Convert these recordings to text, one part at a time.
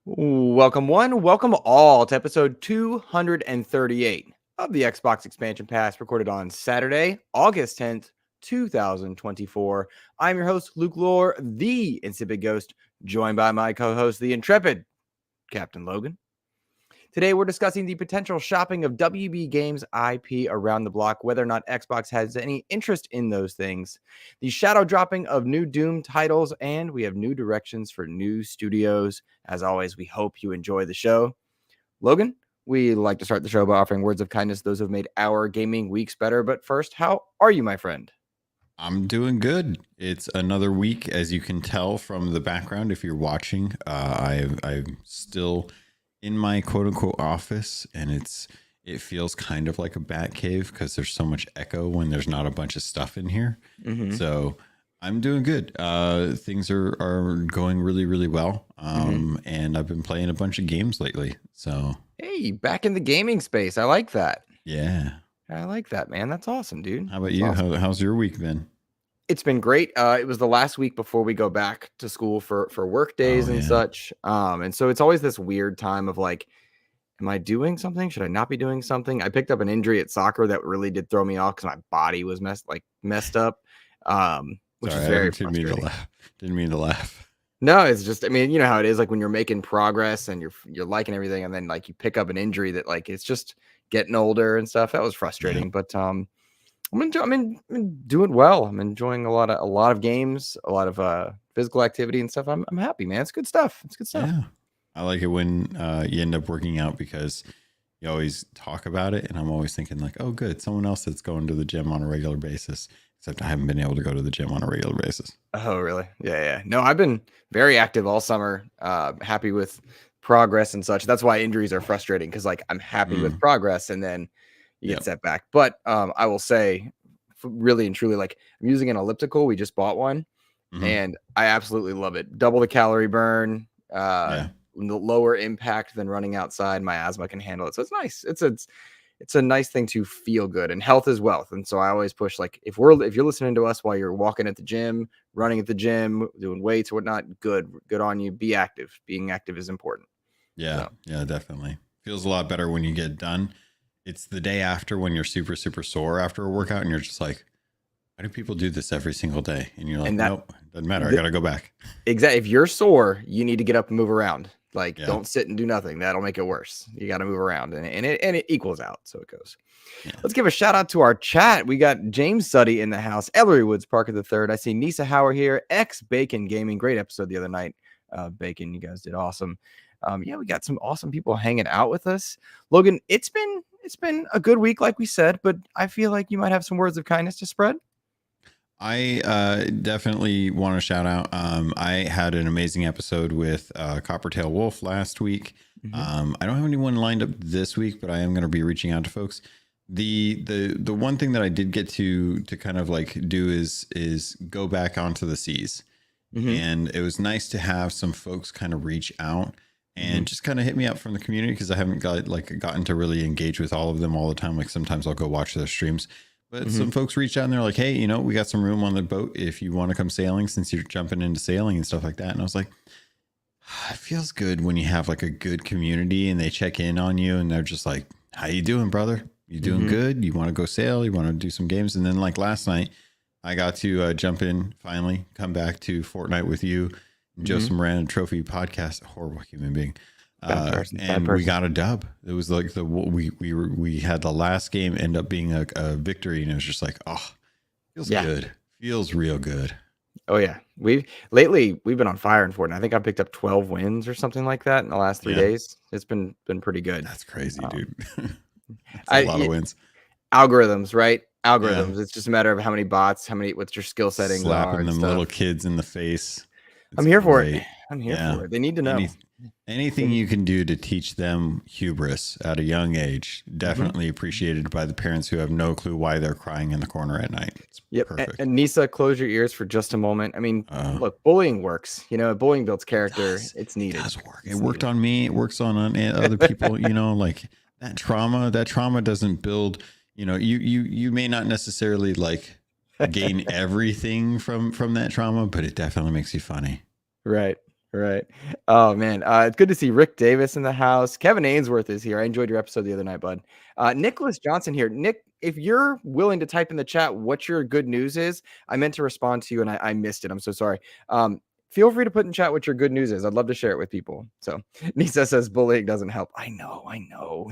Welcome one, welcome all to episode 238 of the Xbox Expansion Pass, recorded on Saturday, August 10th, 2024. I'm your host, Luke Lohr, the Insipid Ghost, joined by my co-host, the intrepid Captain Logan. Today, we're discussing the potential shopping of WB Games IP around the block, whether or not Xbox has any interest in those things, the shadow dropping of new Doom titles, and we have new directions for new studios. As always, we hope you enjoy the show. Logan, we like to start the show by offering words of kindness to those who have made our gaming weeks better. But first, how are you, my friend? I'm doing good. It's another week, as you can tell from the background. If you're watching, I'm still in my quote unquote office, and it feels kind of like a bat cave because there's so much echo when there's not a bunch of stuff in here. So I'm doing good. Things are going really, really well. And I've been playing a bunch of games lately. So Hey, back in the gaming space. I like that. yeah. I like that, man. That's awesome, dude. How about That's you? awesome. How's your week been? It's been great. It was the last week before we go back to school for work days and yeah. such. And so it's always this weird time of like, am I doing something? Should I not be doing something? I picked up an injury at soccer that really did throw me off because my body was messed up. Which Sorry, is very didn't mean to frustrating. laugh. Didn't mean to laugh. No, it's just, I mean, you know how it is, like when you're making progress and you're liking everything, and then like you pick up an injury that like it's just getting older and stuff. That was frustrating. But I'm doing well. I'm enjoying a lot of games, a lot of physical activity and stuff. I'm happy, man. It's good stuff. It's good stuff. Yeah. I like it when you end up working out because you always talk about it. And I'm always thinking like, oh, good. Someone else that's going to the gym on a regular basis, except I haven't been able to go to the gym on a regular basis. Oh, really? Yeah. No, I've been very active all summer. Happy with progress and such. That's why injuries are frustrating, because like I'm happy with progress and then you get set back. But I will say, really and truly, like I'm using an elliptical. We just bought one, and I absolutely love it. Double the calorie burn. Lower impact than running outside. My asthma can handle it, so it's nice. It's a nice thing to feel good, and health is wealth. And so I always push, like, if you're listening to us while you're walking at the gym, running at the gym, doing weights or whatnot, good on you. Be active. Being active is important. Yeah, definitely. Feels a lot better when you get done. It's the day after when you're super, super sore after a workout and you're just like, why do people do this every single day? And you're like, nope, doesn't matter. I got to go back. Exactly. If you're sore, you need to get up and move around. Like, don't sit and do nothing. That'll make it worse. You got to move around, and it equals out. So it goes. Yeah. Let's give a shout out to our chat. We got James Suddy in the house, Ellery Woods Parker the third. I see Nisa Hauer here, X Bacon Gaming. Great episode the other night. Bacon, you guys did awesome. We got some awesome people hanging out with us. Logan, it's been a good week, like we said, but I feel like you might have some words of kindness to spread. I definitely want to shout out. I had an amazing episode with Coppertail Wolf last week. I don't have anyone lined up this week, but I am going to be reaching out to folks. The one thing that I did get to kind of like do is go back onto the seas, and it was nice to have some folks kind of reach out and just kind of hit me up from the community, because I haven't gotten to really engage with all of them all the time. Like sometimes I'll go watch their streams. But some folks reached out and they're like, hey, we got some room on the boat if you want to come sailing, since you're jumping into sailing and stuff like that. And I was like, it feels good when you have like a good community and they check in on you and they're just like, how you doing, brother? You doing good? You want to go sail? You want to do some games? And then like last night, I got to jump in, finally come back to Fortnite with you, Joe some random trophy podcast, horrible human being. We got a dub. It was like we had the last game end up being a victory, and it was just like, oh, feels good. Feels real good. Oh yeah. We've been on fire in Fortnite. I think I picked up 12 wins or something like that in the last 3 days. It's been pretty good. That's crazy, dude. That's a lot of wins. Algorithms, right? Algorithms. It's just a matter of how many bots, what's your skill settings. Slapping them little kids in the face. I'm here for it. I'm here for it. They need to know. Anything you can do to teach them hubris at a young age, definitely appreciated by the parents who have no clue why they're crying in the corner at night. It's perfect. And Nisa, close your ears for just a moment. I mean, look, bullying works. Bullying builds character. It's needed. It does work. It worked on me. It works on other people. Like that trauma doesn't build. You may not necessarily like gain everything from that trauma, but it definitely makes you funny. Right. Right. Oh man, it's good to see Rick Davis in the house. Kevin Ainsworth is here. I enjoyed your episode the other night, bud. Nicholas Johnson here. Nick, if you're willing to type in the chat what your good news is, I meant to respond to you and I missed it. I'm so sorry. Feel free to put in chat what your good news is. I'd love to share it with people. So Nisa says bullying doesn't help. I know.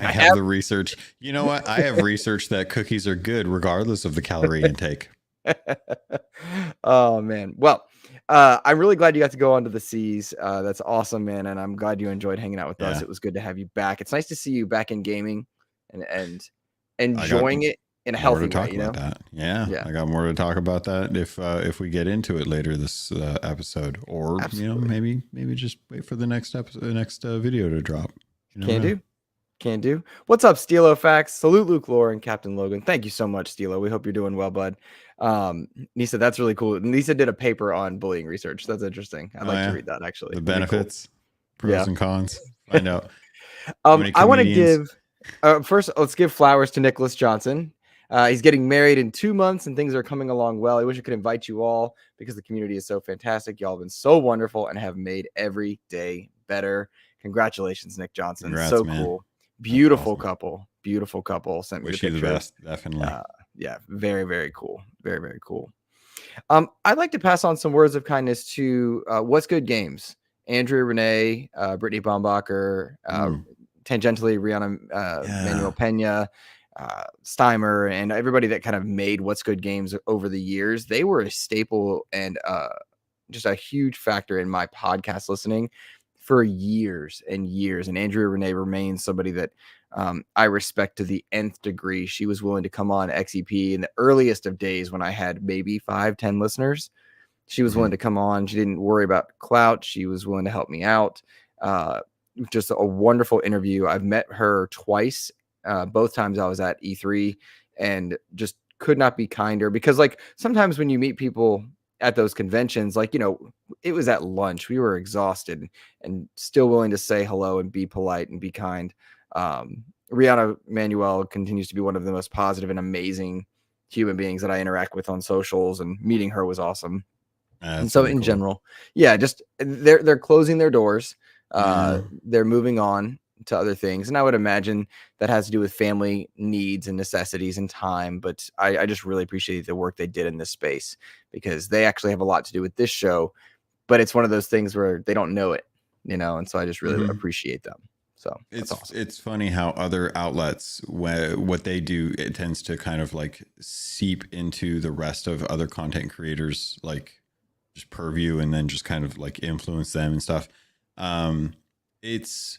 I have the research. You know what? I have research that cookies are good regardless of the calorie intake. Oh man. Well, I'm really glad you got to go onto the seas. That's awesome, man. And I'm glad you enjoyed hanging out with us. It was good to have you back. It's nice to see you back in gaming and enjoying it in a healthy way. You know? That. Yeah. I got more to talk about that if we get into it later this episode, or maybe just wait for the next episode, the next video to drop. Can do. What's up, Steelo Facts? Salute Luke Lohr and Captain Logan. Thank you so much, Steelo. We hope you're doing well, bud. Nisa, that's really cool. Nisa did a paper on bullying research. That's interesting. I'd like to read that, actually. The benefits, pros and cons. Find out. I want to give first, let's give flowers to Nicholas Johnson. He's getting married in 2 months and things are coming along well. I wish I could invite you all because the community is so fantastic. Y'all have been so wonderful and have made every day better. Congratulations, Nick Johnson. Congrats, so man. Cool. Beautiful couple. Beautiful couple. Sent me the picture. The best, definitely. Yeah, very, very cool. Very, very cool. I'd like to pass on some words of kindness to What's Good Games. Andrea Renee, Brittany Bombacher, tangentially Rihanna Manuel Pena, Steimer, and everybody that kind of made What's Good Games over the years. They were a staple and just a huge factor in my podcast listening for years and years. And Andrea Renee remains somebody that I respect to the nth degree. She was willing to come on XEP in the earliest of days when I had maybe 5-10 listeners. She was willing to come on. She didn't worry about clout. She was willing to help me out. Just a wonderful interview. I've met her twice. Both times I was at E3 and just could not be kinder, because like sometimes when you meet people at those conventions, like, it was at lunch, we were exhausted and still willing to say hello and be polite and be kind. Rihanna Manuel continues to be one of the most positive and amazing human beings that I interact with on socials, and meeting her was awesome. And so in general, just they're closing their doors. They're moving on to other things. And I would imagine that has to do with family needs and necessities and time. But I just really appreciate the work they did in this space, because they actually have a lot to do with this show, but it's one of those things where they don't know it, and so I just really appreciate them. So it's funny how other outlets, what they do, it tends to kind of like seep into the rest of other content creators, like just purview, and then just kind of like influence them and stuff. It's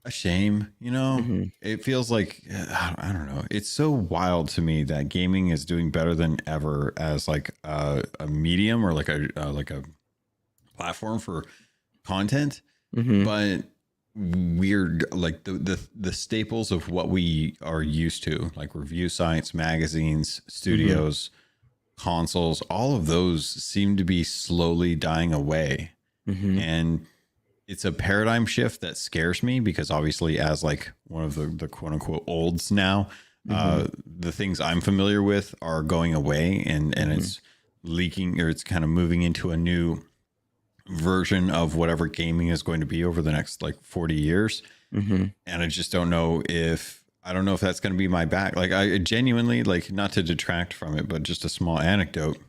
a shame, It feels like, I don't know. It's so wild to me that gaming is doing better than ever as like a medium, or like a platform for content, but weird, like the staples of what we are used to, like review sites, magazines, studios, consoles, all of those seem to be slowly dying away. And it's a paradigm shift that scares me, because obviously as like one of the quote unquote olds now, the things I'm familiar with are going away, and it's leaking, or it's kind of moving into a new version of whatever gaming is going to be over the next like 40 years. And I just don't know if that's going to be my back. Like, I genuinely, like, not to detract from it, but just a small anecdote.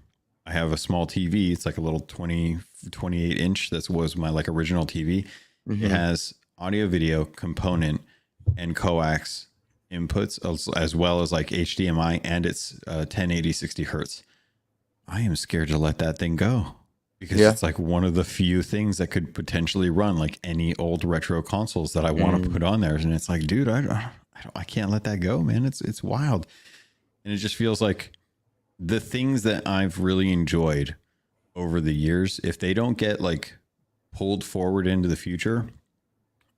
I have a small TV. It's like a little 28 inch. That was my like original TV. It has audio video component and coax inputs, as well as like HDMI, and it's 1080 60 hertz. I am scared to let that thing go, because it's like one of the few things that could potentially run like any old retro consoles that I want to put on there. And it's like, dude, I can't let that go, man. It's wild. And it just feels like the things that I've really enjoyed over the years, if they don't get like pulled forward into the future,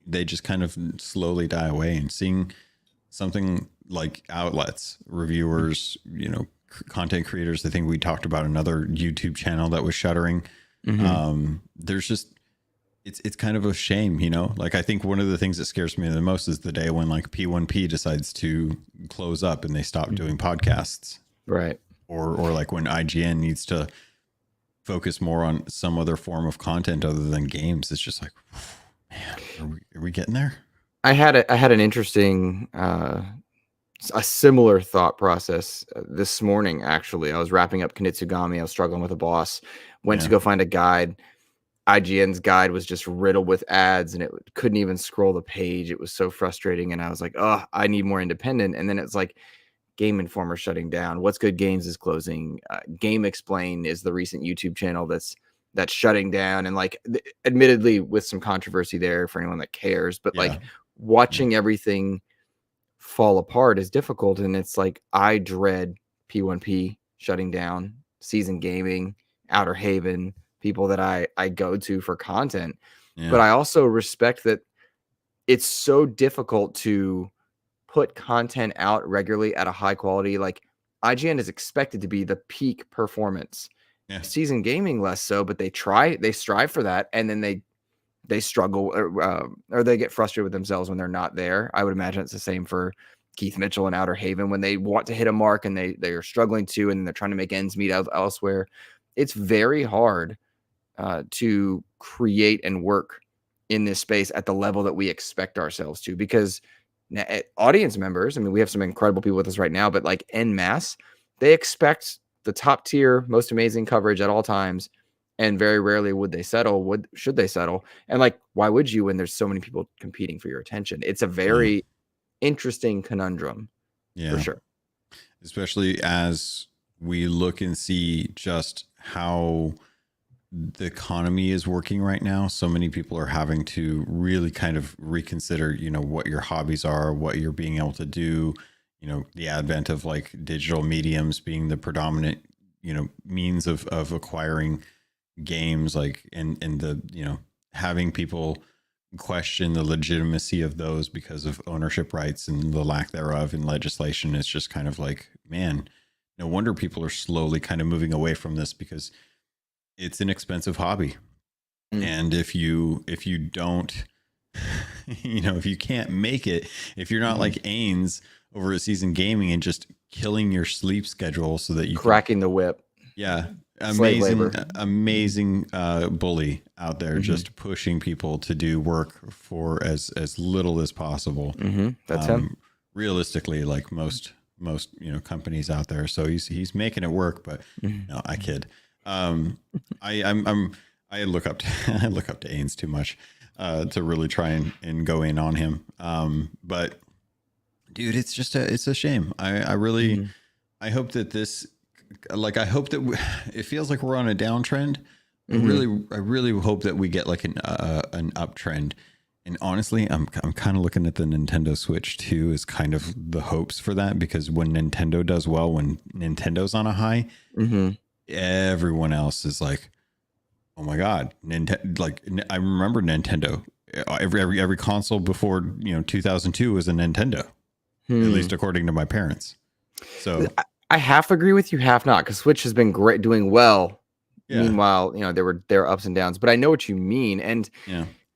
they just kind of slowly die away. And seeing something like outlets, reviewers, content creators, I think we talked about another YouTube channel that was shuttering. There's just, it's kind of a shame, like, I think one of the things that scares me the most is the day when like P1P decides to close up and they stop doing podcasts. Right. Or like when IGN needs to focus more on some other form of content other than games. It's just like, man, are we getting there? I had an interesting a similar thought process this morning. Actually, I was wrapping up Kunitsugami. I was struggling with a boss. Went to go find a guide. IGN's guide was just riddled with ads, and it couldn't even scroll the page. It was so frustrating, and I was like, "Oh, I need more independent." And then it's like, Game Informer shutting down. What's Good Games is closing. Game Explain is the recent YouTube channel that's shutting down, and like, admittedly, with some controversy there for anyone that cares. But like, watching everything fall apart is difficult, and it's like I dread P1P shutting down, Season Gaming, Outer Haven, people that I go to for content. But I also respect that it's so difficult to put content out regularly at a high quality. Like, IGN is expected to be the peak performance. Season Gaming less so, but they strive for that, and then they struggle or they get frustrated with themselves when they're not there. I would imagine it's the same for Keith Mitchell and Outer Haven when they want to hit a mark and they are struggling to, and they're trying to make ends meet elsewhere. It's very hard to create and work in this space at the level that we expect ourselves to, because audience members, I mean, we have some incredible people with us right now, but like en masse, they expect the top tier, most amazing coverage at all times. And very rarely should they settle. And like, why would you when there's so many people competing for your attention? It's a very interesting conundrum, for sure. Especially as we look and see just how the economy is working right now. So many people are having to really kind of reconsider, what your hobbies are, what you're being able to do, the advent of like digital mediums being the predominant, means of acquiring games, like, and the, having people question the legitimacy of those because of ownership rights and the lack thereof in legislation. Is just kind of like, man, no wonder people are slowly kind of moving away from this, because it's an expensive hobby. And if you don't, if you can't make it, if you're not like Ains over at Season Gaming and just killing your sleep schedule so that you cracking the whip. Yeah. Amazing bully out there, just pushing people to do work for as little as possible. That's him. Realistically, like most companies out there. So he's making it work, but no, I kid. I look up to Ains too much to really try and go in on him. But dude, it's a shame. I really I hope that this, like, I hope that it feels like we're on a downtrend. I really hope that we get like an uptrend. And honestly, I'm kind of looking at the Nintendo Switch too as kind of the hopes for that, because when Nintendo does well, when Nintendo's on a high, everyone else is like, oh my God, like, I remember Nintendo. Every console before 2002 was a Nintendo, at least according to my parents. So I half agree with you, half not, because Switch has been great, doing well. Meanwhile, there were ups and downs, but I know what you mean. And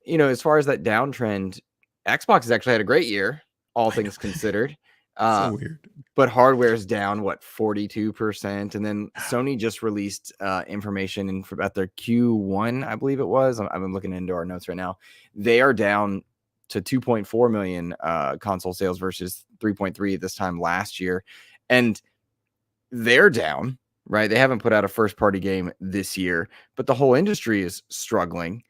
as far as that downtrend, Xbox has actually had a great year, all things considered. So weird. But hardware is down 42%, and then Sony just released information about their Q1, I believe it was. I've been looking into our notes right now. They are down to 2.4 million console sales versus 3.3 this time last year, and they're down, right? They haven't put out a first party game this year, but the whole industry is struggling.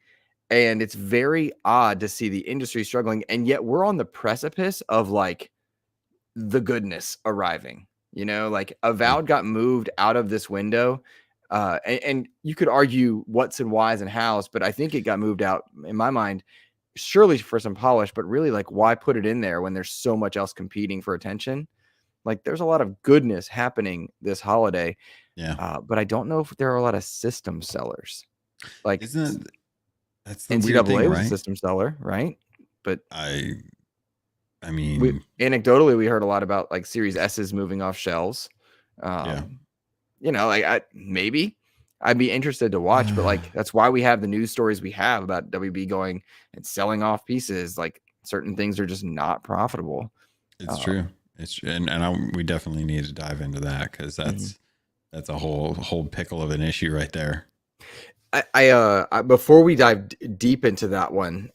And it's very odd to see the industry struggling, and yet we're on the precipice of like the goodness arriving. Like Avowed got moved out of this window, and you could argue what's and whys and hows, but I think it got moved out in my mind, surely for some polish, but really, like, why put it in there when there's so much else competing for attention? Like, there's a lot of goodness happening this holiday, but I don't know if there are a lot of system sellers. Like, that's the weird thing, right? Was a system seller, right? But I mean, anecdotally, we heard a lot about like Series S's moving off shelves. Maybe I'd be interested to watch, but like, that's why we have the news stories we have about WB going and selling off pieces. Like, certain things are just not profitable. It's true. We definitely need to dive into that, because that's a whole pickle of an issue right there. Before we dive deep into that one,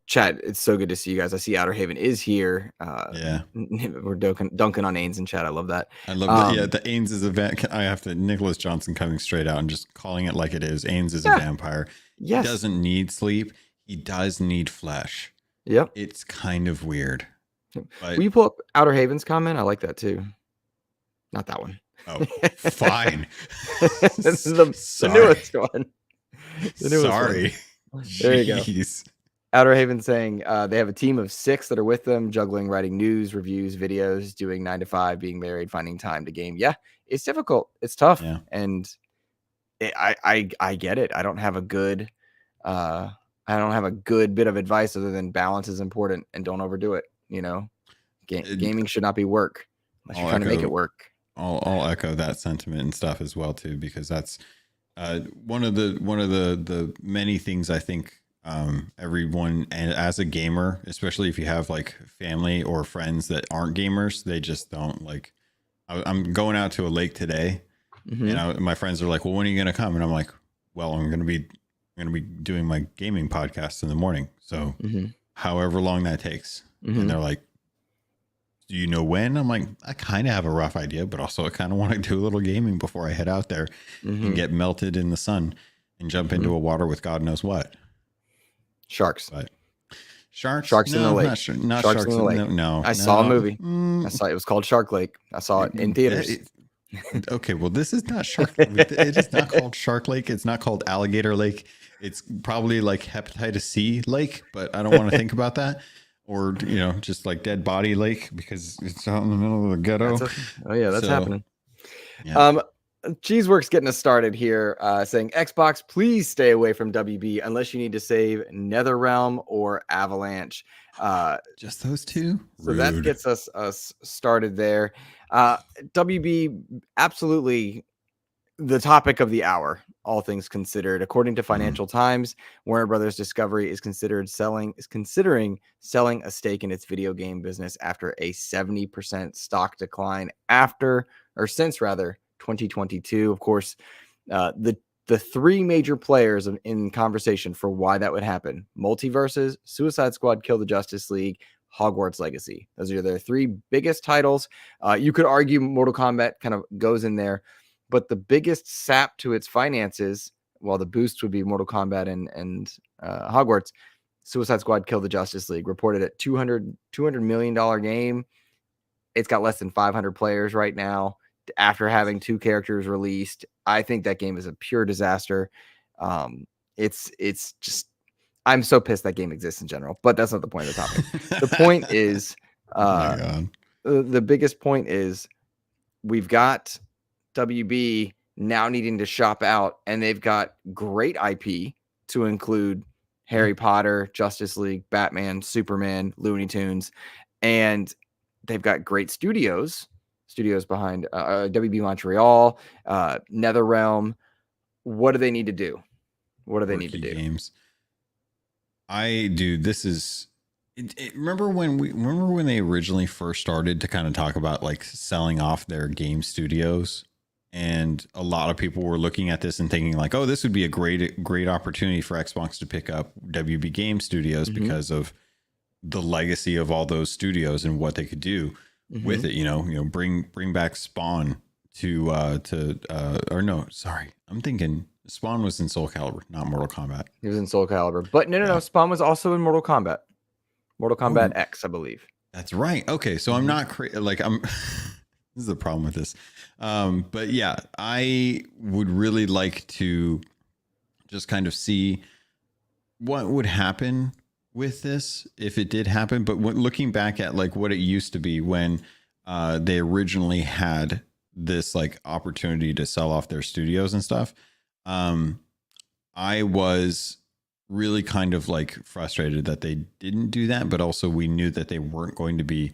chat, it's so good to see you guys. I see Outer Haven is here. Yeah. We're dunking on Ains in chat. I love that. I love that. Yeah, the Ains is a I have to Nicholas Johnson coming straight out and just calling it like it is. Ains is a vampire. Yes. He doesn't need sleep. He does need flesh. Yep. It's kind of weird. But... Will you pull up Outer Haven's comment? I like that too. Not that one. Oh, fine. the newest one. The newest Sorry. One. There you go. Outer Haven saying they have a team of 6 that are with them, juggling writing news, reviews, videos, doing 9 to 5, being married, finding time to game. Yeah, it's difficult. It's tough. Yeah. And I get it. I don't have a good bit of advice other than balance is important and don't overdo it. You know, gaming should not be work unless you're trying to make it work. I'll echo that sentiment and stuff as well too, because that's one of the many things I think everyone, and as a gamer, especially if you have like family or friends that aren't gamers, they just don't like. I'm going out to a lake today, and my friends are like, "Well, when are you going to come?" And I'm like, "Well, I'm going to be doing my gaming podcast in the morning, so however long that takes." And they're like, "Do you know when?" I'm like, "I kind of have a rough idea, but also I kind of want to do a little gaming before I head out there and get melted in the sun and jump into a water with God knows what." Sharks. But sharks in the lake. Not sharks in the lake. No. I saw a movie. I saw it was called Shark Lake. I saw it in theaters. Okay, well, this is not Shark. It is not called Shark Lake. It's not called Alligator Lake. It's probably like Hepatitis C Lake, but I don't want to think about that. Or, just like Dead Body Lake because it's out in the middle of the ghetto. That's happening. Yeah. Cheeseworks getting us started here, saying Xbox, please stay away from WB unless you need to save NetherRealm or Avalanche. Just those two. So that gets us started there. WB, absolutely the topic of the hour, all things considered. According to Financial Times, Warner Brothers Discovery is considering selling a stake in its video game business after a 70% stock decline since 2022. Of course, the 3 major players in conversation for why that would happen: Multiverses, Suicide Squad, Kill the Justice League, Hogwarts Legacy. Those are their 3 biggest titles. You could argue Mortal Kombat kind of goes in there, but the biggest sap to its finances, while the boost would be Mortal Kombat and Hogwarts, Suicide Squad, Kill the Justice League, reported at $200 million game. It's got less than 500 players right now after having 2 characters released. I think that game is a pure disaster. It's just, I'm so pissed that game exists in general, but that's not the point of the topic. The point is, the biggest point is we've got WB now needing to shop out, and they've got great IP to include Harry Potter, Justice League, Batman, Superman, Looney Tunes, and they've got great studios behind WB Montreal, NetherRealm. What do they need to do? Games. This is remember when they originally first started to kind of talk about like selling off their game studios, and a lot of people were looking at this and thinking like, oh, this would be a great opportunity for Xbox to pick up WB Game Studios because of the legacy of all those studios and what they could do with it. Bring back Spawn I'm thinking Spawn was in Soul Calibur, not Mortal Kombat. He was in Soul Calibur, but no. Spawn was also in Mortal Kombat X, I believe. That's right. Okay, so I'm not I'm. This is the problem with this. But yeah, I would really like to just kind of see what would happen with this if it did happen. But looking back at like what it used to be when they originally had this like opportunity to sell off their studios and stuff, I was really kind of like frustrated that they didn't do that. But also we knew that they weren't going to be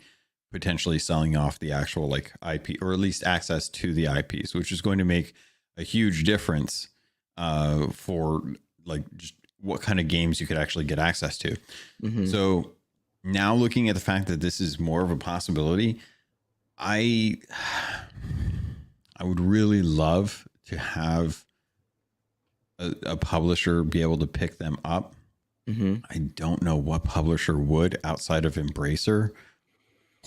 potentially selling off the actual like IP, or at least access to the IPs, which is going to make a huge difference for like just what kind of games you could actually get access to. So now looking at the fact that this is more of a possibility, I would really love to have a publisher be able to pick them up. I don't know what publisher would outside of Embracer,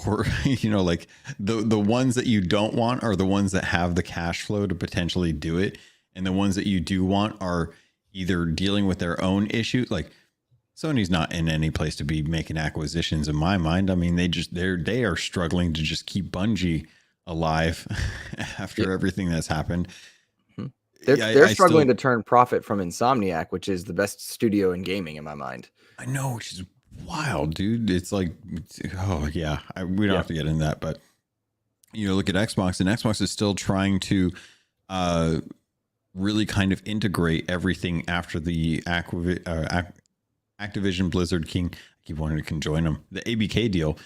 or like the ones that you don't want are the ones that have the cash flow to potentially do it, and the ones that you do want are either dealing with their own issues. Like Sony's not in any place to be making acquisitions in my mind. I mean, they are struggling to just keep Bungie alive after everything that's happened. They're struggling to turn profit from Insomniac, which is the best studio in gaming in my mind. I know, which is wild, dude. It's like, oh yeah, we don't have to get into that, but look at Xbox, and Xbox is still trying to really kind of integrate everything after the Activision Blizzard King. I keep wanting to conjoin them. The ABK deal.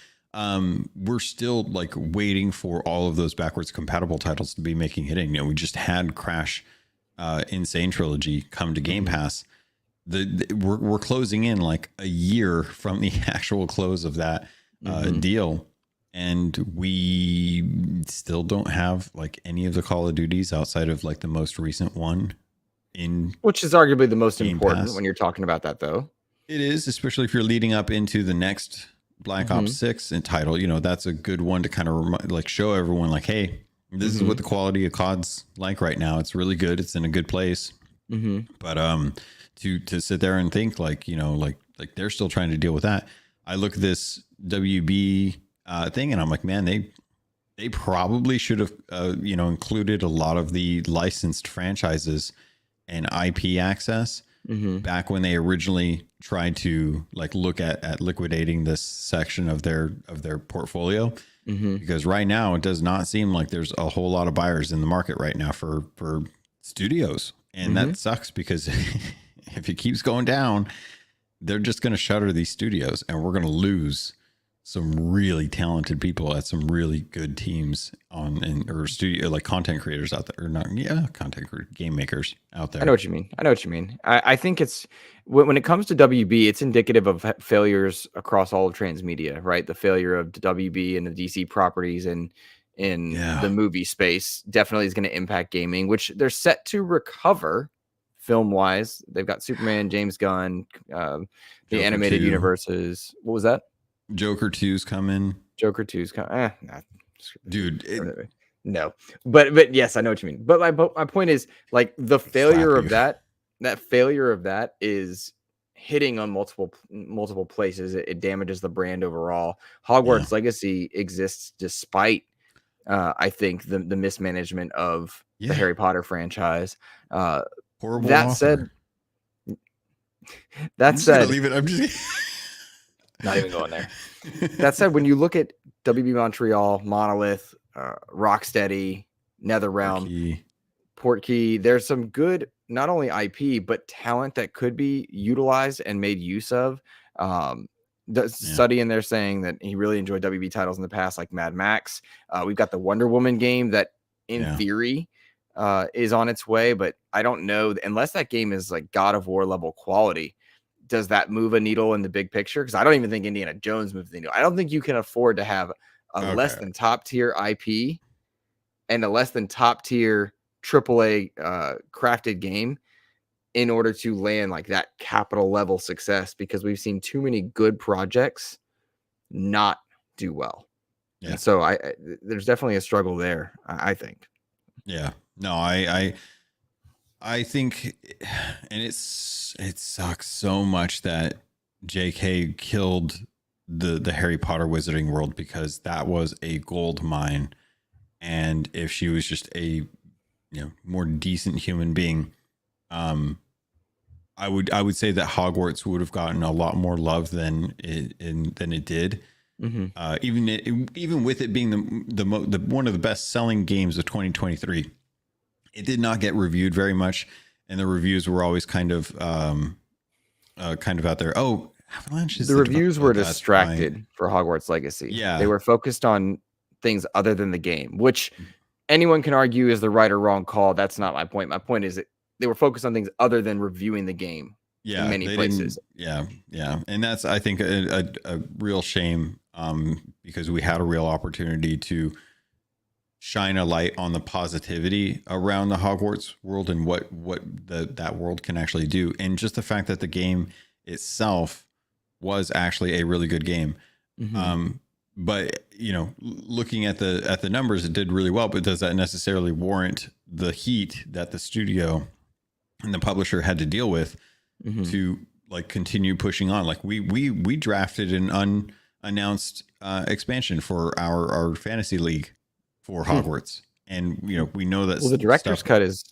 We're still like waiting for all of those backwards compatible titles to be making hitting. We just had Crash Insane Trilogy come to Game Pass. We're closing in like a year from the actual close of that deal, and we still don't have like any of the Call of Duties outside of like the most recent one, which is arguably the most Game important Pass. when you're talking about that, though. It is, especially if you're leading up into the next Black Ops 6 and title. That's a good one to kind of like show everyone like, hey, this is what the quality of COD's like right now. It's really good. It's in a good place. But to sit there and think like like they're still trying to deal with that. I look at this WB thing and I'm like, man, they probably should have included a lot of the licensed franchises and IP access back when they originally tried to like look at liquidating this section of their portfolio. Because right now it does not seem like there's a whole lot of buyers in the market right now for studios, and that sucks, because if it keeps going down, they're just going to shutter these studios, and we're going to lose some really talented people at some really good teams or studio, like content creators out there, or not. Yeah. Game makers out there. I know what you mean. I think it's when it comes to WB, it's indicative of failures across all of transmedia, right? The failure of WB and the DC properties and in the movie space definitely is going to impact gaming, which they're set to recover film wise. They've got Superman, James Gunn, the Joker animated 2. universes. What was that? Joker 2's coming. Joker 2's coming. Dude. No, but yes, I know what you mean. But my point is, like, the failure of that failure of that is hitting on multiple places. It damages the brand overall. Hogwarts Legacy exists despite I think the mismanagement of the Harry Potter franchise. Horrible. That said, leave it. I'm just not even going there. That said, when you look at WB Montreal, Monolith, Rocksteady, NetherRealm, Portkey, there's some good not only IP but talent that could be utilized and made use of. Study in there saying that he really enjoyed WB titles in the past, like Mad Max. We've got the Wonder Woman game that, in theory, is on its way, but I don't know, unless that game is like God of War level quality. Does that move a needle in the big picture? Because I don't even think Indiana Jones moves the needle. I don't think you can afford to have a less than top tier IP and a less than top tier AAA crafted game in order to land like that capital level success, because we've seen too many good projects not do well. And so there's definitely a struggle there, I think. Yeah. No, I think, and it sucks so much that JK killed the Harry Potter wizarding world, because that was a gold mine. And if she was just a more decent human being, I would say that Hogwarts would have gotten a lot more love than it did. Even with it being the one of the best selling games of 2023, it did not get reviewed very much, and the reviews were always kind of out there. Oh, Avalanche is the reviews were distracted for Hogwarts Legacy. Yeah, they were focused on things other than the game, which anyone can argue is the right or wrong call. That's not my point. My point is that they were focused on things other than reviewing the game. In many places. Yeah. And that's, I think, a real shame, because we had a real opportunity to shine a light on the positivity around the Hogwarts world and what that world can actually do, and just the fact that the game itself was actually a really good game. But looking at the numbers, it did really well. But does that necessarily warrant the heat that the studio and the publisher had to deal with to like continue pushing on? Like we drafted an unannounced expansion for our fantasy league for Hogwarts, and we know that. Well, the director's cut is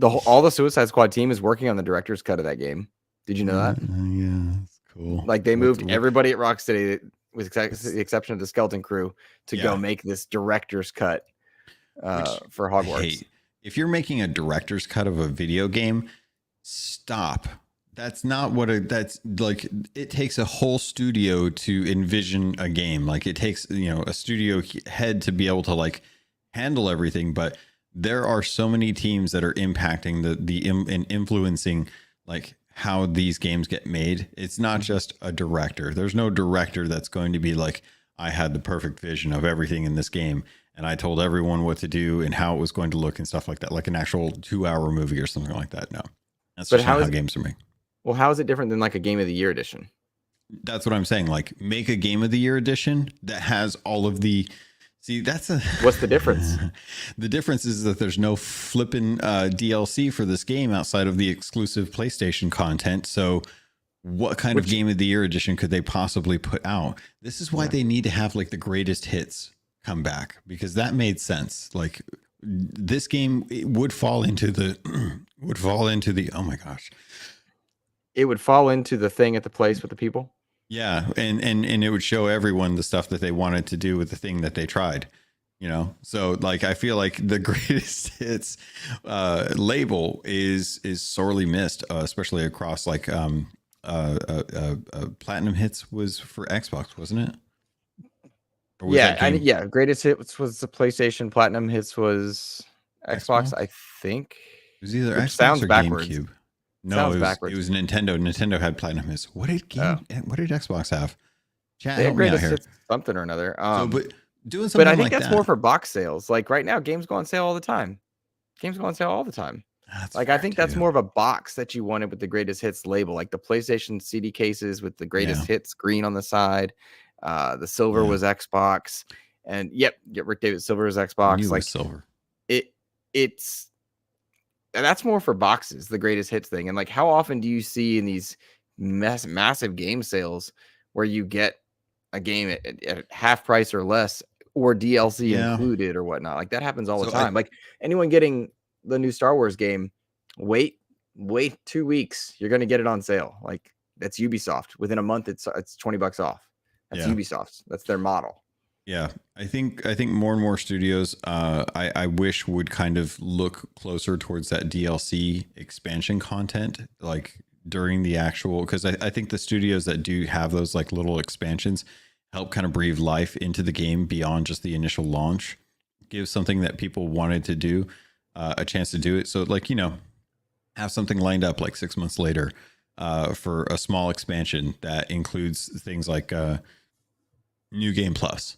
all the Suicide Squad team is working on the director's cut of that game. Did you know that? Yeah, that's cool. Like they moved everybody at Rocksteady, with the exception of the skeleton crew, to go make this director's cut for Hogwarts. If you're making a director's cut of a video game, stop. That's not that's like, it takes a whole studio to envision a game. Like it takes, a studio head to be able to like handle everything. But there are so many teams that are impacting and influencing like how these games get made. It's not just a director. There's no director that's going to be like, I had the perfect vision of everything in this game and I told everyone what to do and how it was going to look and stuff like that, like an actual 2-hour movie or something like that. No, that's just not how games are made. Well, how is it different than like a Game of the Year edition? That's what I'm saying. Like make a Game of the Year edition that has all of the, what's the difference? The difference is that there's no flipping DLC for this game outside of the exclusive PlayStation content. So what kind of Game of the Year edition could they possibly put out? This is why they need to have like the greatest hits come back, because that made sense. Like this game would fall into the oh my gosh. It would fall into the thing at the place with the people. Yeah, and it would show everyone the stuff that they wanted to do with the thing that they tried, So like I feel like the greatest hits label is sorely missed, especially across like platinum hits was for Xbox, wasn't it? Greatest hits was the PlayStation, platinum hits was Xbox. I think it was either Xbox sounds or backwards. GameCube. No, it was Nintendo. Nintendo had platinum hits. What did Xbox have? Chat, they had greatest hits something or another. But doing something, I think that's more for box sales. Like right now, games go on sale all the time. That's like I think that's more of a box that you wanted with the greatest hits label, like the PlayStation CD cases with the greatest hits green on the side. The silver was Xbox, and get Rick David silver is Xbox. Like silver. And that's more for boxes, the greatest hits thing. And like, how often do you see in these massive game sales where you get a game at half price or less, or DLC included or whatnot? Like that happens all the time. Like anyone getting the new Star Wars game, wait 2 weeks, you're going to get it on sale. Like that's Ubisoft. Within a month, it's $20 off. That's Ubisoft. That's their model. Yeah, I think more and more studios, I wish would kind of look closer towards that DLC expansion content, like during the actual, because I think the studios that do have those like little expansions help kind of breathe life into the game beyond just the initial launch, give something that people wanted to do a chance to do it. So like, have something lined up like 6 months later for a small expansion that includes things like New Game Plus.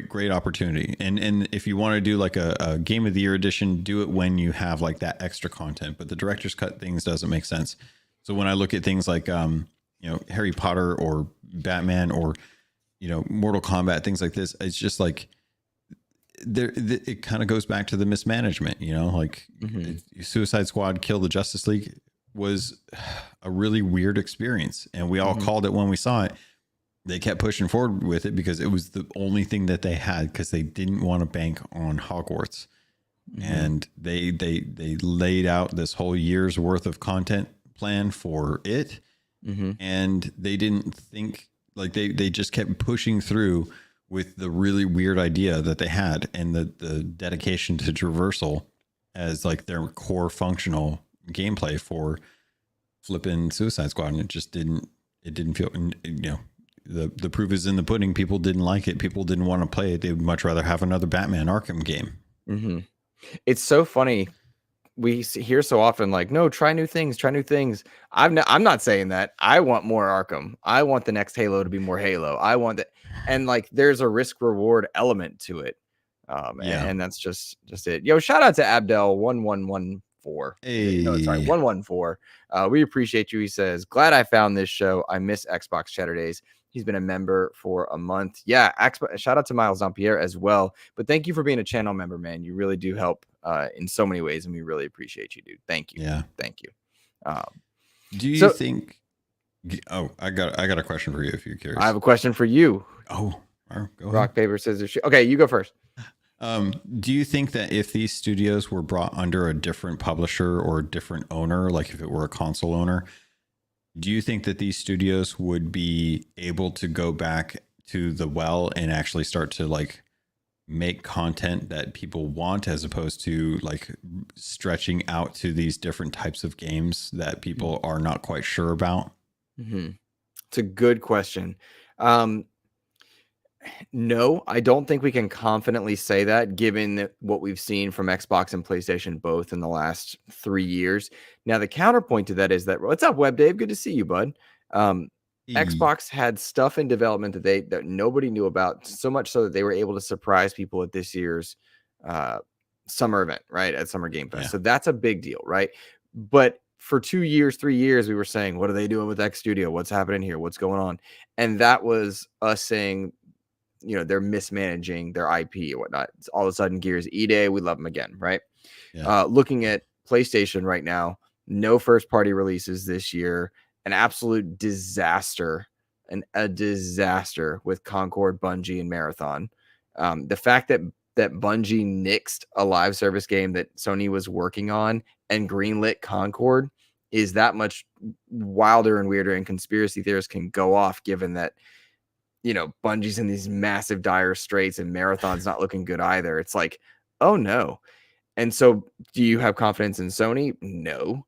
Great opportunity. And if you want to do like a Game of the Year edition, do it when you have like that extra content. But the director's cut things doesn't make sense. So when I look at things like Harry Potter or Batman or Mortal Kombat, things like this, it's just like it kind of goes back to the mismanagement. Like Suicide Squad Kill the Justice League was a really weird experience, and we all called it when we saw it. They kept pushing forward with it because it was the only thing that they had, because they didn't want to bank on Hogwarts. And they laid out this whole year's worth of content plan for it. And they didn't think, like they just kept pushing through with the really weird idea that they had, and the dedication to traversal as like their core functional gameplay for flipping Suicide Squad. And it didn't feel, the proof is in the pudding. People didn't like it. People didn't want to play it. They would much rather have another Batman Arkham game. It's so funny. We hear so often like, no, try new things. I'm not saying that. I want more Arkham. I want the next Halo to be more Halo. I want that. And like, there's a risk reward element to it. Yeah. And that's just it. Yo, shout out to Abdel1114. No, sorry, Hey. 114. We appreciate you. He says, glad I found this show. I miss Xbox Chatter Days. He's been a member for a month. Yeah, shout out to Miles Dampierre as well. But thank you for being a channel member, man. You really do help in so many ways, and we really appreciate you, dude. Thank you. Yeah. Thank you. Do you think? Oh, I got a question for you if you're curious. I have a question for you. Oh, go ahead. Rock, paper, scissors, shoot. Okay, you go first. Do you think that if these studios were brought under a different publisher or a different owner, like if it were a console owner, do you think that these studios would be able to go back to the well and actually start to like make content that people want, as opposed to like stretching out to these different types of games that people are not quite sure about? It's a good question. No, I don't think we can confidently say that, given what we've seen from Xbox and PlayStation both in the last 3 years. Now, the counterpoint to that is that, what's up, Web Dave? Good to see you, bud. Xbox had stuff in development that nobody knew about, so much so that they were able to surprise people at this year's summer event, right? At Summer Game Fest. Yeah. So that's a big deal, right? But for 2 years, 3 years, we were saying, what are they doing with X Studio? What's happening here? What's going on? And that was us saying, they're mismanaging their IP or whatnot. It's all of a sudden, Gears E-Day, we love them again, right? Yeah. Looking at PlayStation right now, no first-party releases this year, an absolute disaster, a disaster with Concord, Bungie, and Marathon. The fact that Bungie nixed a live service game that Sony was working on and greenlit Concord is that much wilder and weirder, and conspiracy theorists can go off, given that Bungie's in these massive dire straits and Marathon's not looking good either. It's like, oh no. And so do you have confidence in Sony? No.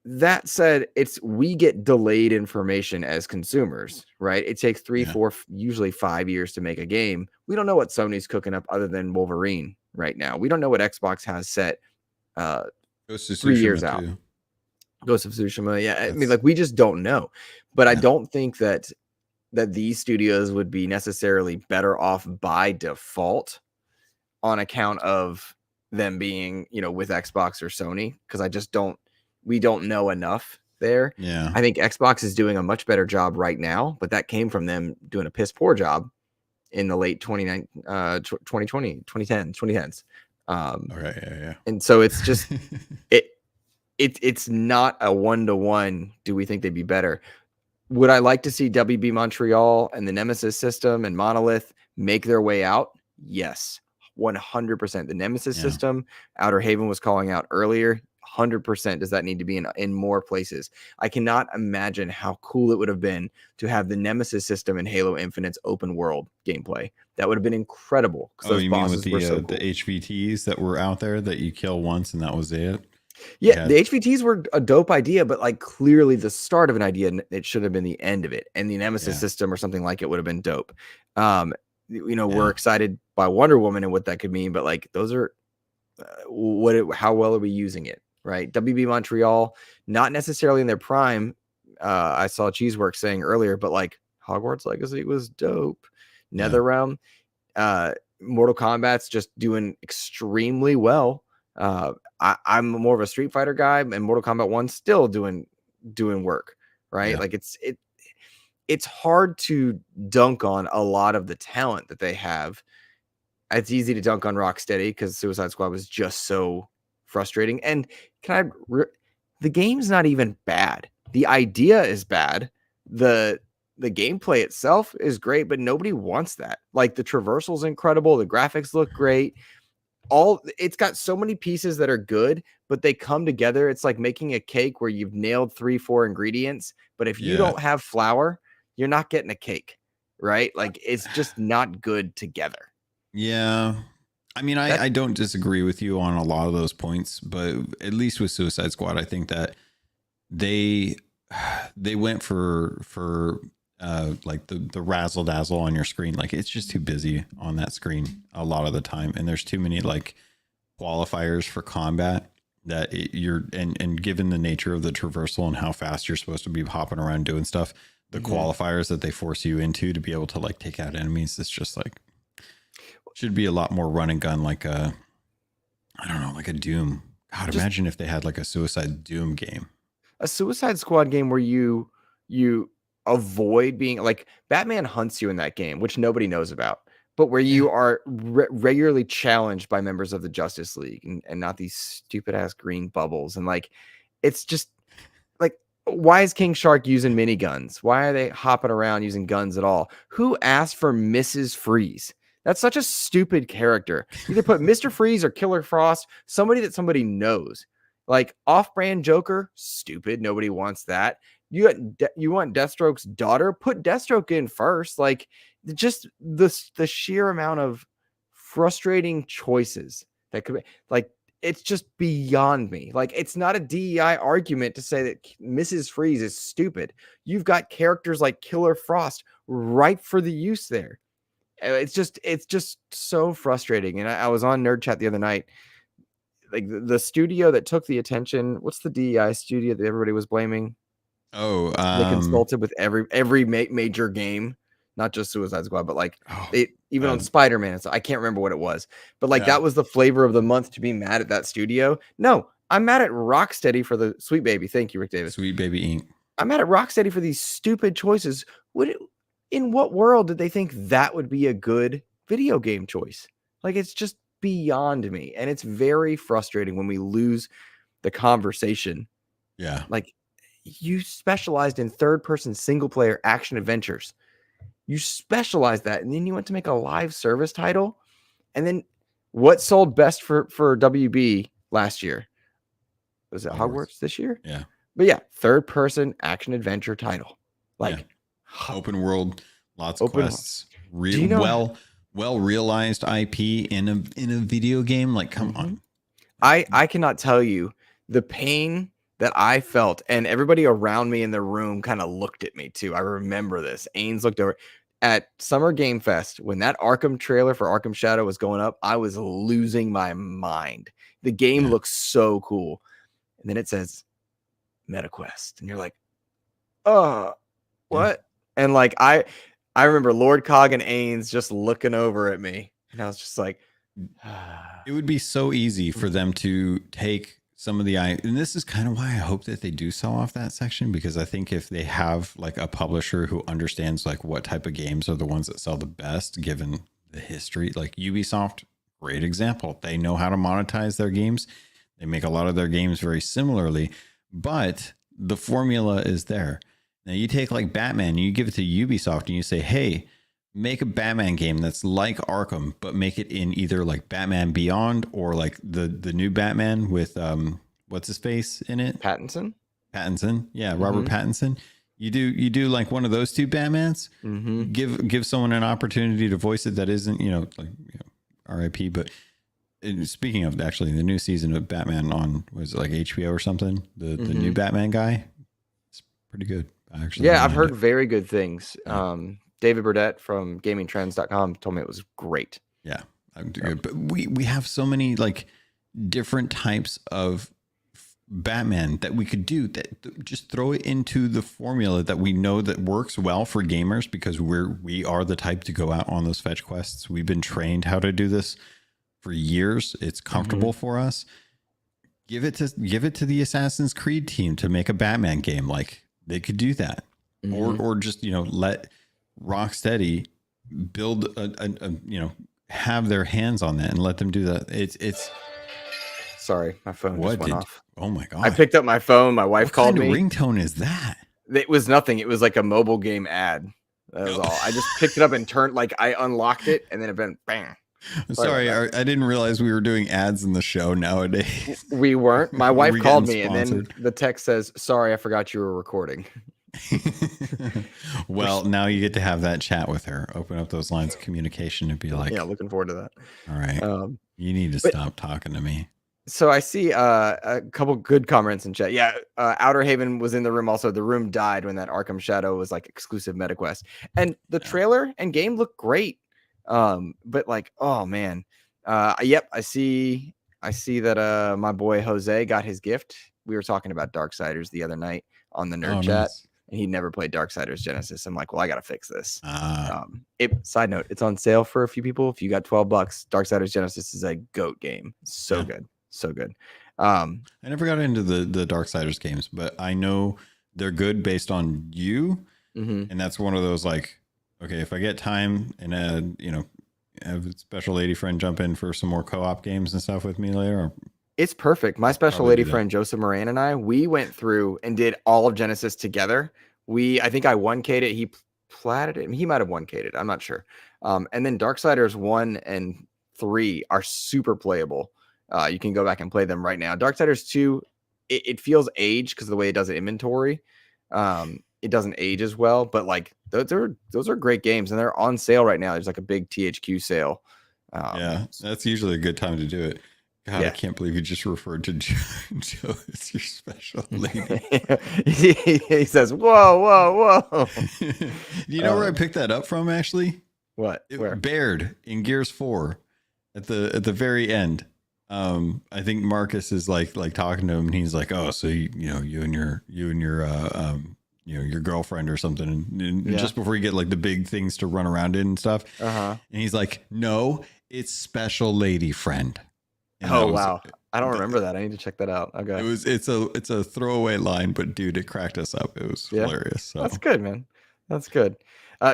That said, we get delayed information as consumers, right? It takes 3, 4, usually 5 years to make a game. We don't know what Sony's cooking up other than Wolverine right now. We don't know what Xbox has set 3 years out. Ghost of Tsushima. Yeah. I mean, like, we just don't know. But I don't think that these studios would be necessarily better off by default on account of them being, with Xbox or Sony, because we don't know enough there. Yeah. I think Xbox is doing a much better job right now, but that came from them doing a piss poor job in the late 2010s. Okay. Yeah. And so it's just, it's not a 1-to-1. Do we think they'd be better? Would I like to see WB Montreal and the Nemesis system and Monolith make their way out? Yes, 100%. The Nemesis system, Outer Haven was calling out earlier, 100%. Does that need to be in more places? I cannot imagine how cool it would have been to have the Nemesis system in Halo Infinite's open world gameplay. That would have been incredible. Oh, you mean with the HVTs that were out there that you kill once and that was it? Yeah, the HVTs were a dope idea, but like clearly the start of an idea, it should have been the end of it. And the Nemesis system or something like it would have been dope. We're excited by Wonder Woman and what that could mean, but like those are how well are we using it, right? WB Montreal, not necessarily in their prime. I saw Cheeseworks saying earlier, but like Hogwarts Legacy was dope. NetherRealm, Mortal Kombat's just doing extremely well. I'm more of a Street Fighter guy, and Mortal Kombat 1 still doing work, right? Yeah. Like it's hard to dunk on a lot of the talent that they have. It's easy to dunk on Rocksteady because Suicide Squad was just so frustrating. And the game's not even bad. The idea is bad. The gameplay itself is great, but nobody wants that. Like the traversal's incredible. The graphics look great. It's got so many pieces that are good, but they come together. It's like making a cake where you've nailed 3-4 ingredients, but if you don't have flour, you're not getting a cake, right? Like it's just not good together. Yeah. I mean, I don't disagree with you on a lot of those points, but at least with Suicide Squad, I think that they went for like the razzle dazzle on your screen. Like it's just too busy on that screen a lot of the time, and there's too many like qualifiers for combat that and given the nature of the traversal and how fast you're supposed to be hopping around doing stuff, the qualifiers that they force you into to be able to like take out enemies, it's just like Should be a lot more run and gun, like a, I don't know, like a Doom. God, Just imagine if they had like a Suicide Doom game. a Suicide Squad game where you avoid being like Batman hunts you in that game, which nobody knows about, but where Yeah. you are regularly challenged by members of the Justice League and not these stupid ass green bubbles. And like, it's just like, why is King Shark using miniguns? Why are they hopping around using guns at all? Who asked for Mrs. Freeze? That's such a stupid character. Either put Mr. Freeze or Killer Frost, somebody that somebody knows. Like off-brand Joker, stupid. Nobody wants that. You want Deathstroke's daughter? Put Deathstroke in first. Like just the sheer amount of frustrating choices that could be like it's just beyond me. Like it's not a DEI argument to say that Mrs. Freeze is stupid. You've got characters like Killer Frost ripe for the use there. It's just so frustrating. And I was on Nerd Chat the other night. Like the studio that took the attention, what's the DEI studio that everybody was blaming? Oh, They consulted with every major game, not just Suicide Squad, but like they even on Spider-Man. So I can't remember what it was, but like that was the flavor of the month to be mad at that studio. No, I'm mad at Rocksteady for the Sweet Baby. Thank you, Rick Davis. Sweet Baby Inc. I'm mad at Rocksteady for these stupid choices. In what world did they think that would be a good video game choice? Like it's just beyond me, and it's very frustrating when we lose the conversation. Yeah. Like you specialized in third-person single-player action adventures. You specialized that, and then you went to make a live service title. And then what sold best for WB last year? Was it Hogwarts this year? Yeah. But yeah, third-person action adventure title. Like open world, lots of quests, well realized IP in a video game. Like, come on. I cannot tell you the pain that I felt, and everybody around me in the room kind of looked at me too. I remember this. Ains looked over at Summer Game Fest when that Arkham trailer for Arkham Shadow was going up. I was losing my mind. The game looks so cool. And then it says MetaQuest, and you're like, oh, what? And like I remember Lord Cog and Ains just looking over at me, and I was just like, it would be so easy for them to take some of the and this is kind of why I hope that they do sell off that section, because I think if they have like a publisher who understands like what type of games are the ones that sell the best, given the history, like Ubisoft, great example. They know how to monetize their games. They make a lot of their games very similarly, but the formula is there. Now you take like Batman, you give it to Ubisoft and you say, hey, make a Batman game that's like Arkham, but make it in either like Batman Beyond or like the new Batman with what's his face in it? Pattinson. Yeah, Robert Pattinson. You do like one of those two Batmans. Give someone an opportunity to voice it that isn't, RIP. But speaking of actually the new season of Batman on, was it like HBO or something? The new Batman guy, it's pretty good. Actually, yeah, I've heard very good things. David Burdett from gamingtrends.com told me it was great. Yeah, but we have so many like different types of Batman that we could do, that just throw it into the formula that we know that works well for gamers, because we are the type to go out on those fetch quests. We've been trained how to do this for years. It's comfortable for us. Give it to the Assassin's Creed team to make a Batman game. Like they could do that, or just let Rocksteady build a have their hands on that and let them do that. It's sorry, my phone just went off. Oh my god! I picked up my phone. My wife called me. What kind of ringtone is that? It was nothing. It was like a mobile game ad. That was all. I just picked it up and turned, like I unlocked it, and then it went bang. Sorry, I didn't realize we were doing ads in the show nowadays. We weren't. My wife called me, and then the text says, "Sorry, I forgot you were recording." Well, now you get to have that chat with her. Open up those lines of communication and be like, yeah, looking forward to that. All right. You need to stop talking to me. So I see a couple good comments in chat. Yeah, Outer Haven was in the room also. The room died when that Arkham Shadow was like exclusive MetaQuest. And the trailer and game looked great. But like, oh man. Yep, I see that my boy Jose got his gift. We were talking about Darksiders the other night on the Nerd Chat. and he never played Darksiders Genesis. I'm like, well, I gotta fix this. Ah, Side note, it's on sale for a few people. If you got $12, Darksiders Genesis is a goat game. So Yeah. good, so good. I never got into the Darksiders games, but I know they're good based on you, mhm. and that's one of those like, okay, if I get time and have a special lady friend jump in for some more co-op games and stuff with me later. It's perfect. My special probably lady do that. friend Joseph Moran and I, we went through and did all of Genesis together. I think I 1K'd it. He platted it. He might have 1K'd it. I'm not sure. And then Darksiders 1 and 3 are super playable. You can go back and play them right now. Darksiders 2, it feels aged because of the way it does inventory. It doesn't age as well, but like those are great games, and they're on sale right now. There's like a big THQ sale. Yeah, that's usually a good time to do it. God, Yeah. I can't believe you just referred to Joe as your special lady. he says, "Whoa, whoa, whoa!" Do you know where I picked that up from? Actually, What? Where? Baird in Gears 4 at the very end. I think Marcus is like talking to him, and he's like, "Oh, so you and your girlfriend or something," and just before you get like the big things to run around in and stuff, and he's like, "No, it's special lady friend." And oh wow, I don't remember that. I need to check that out. Okay, it's a throwaway line, but dude, it cracked us up. It was hilarious. So. That's good, man. That's good.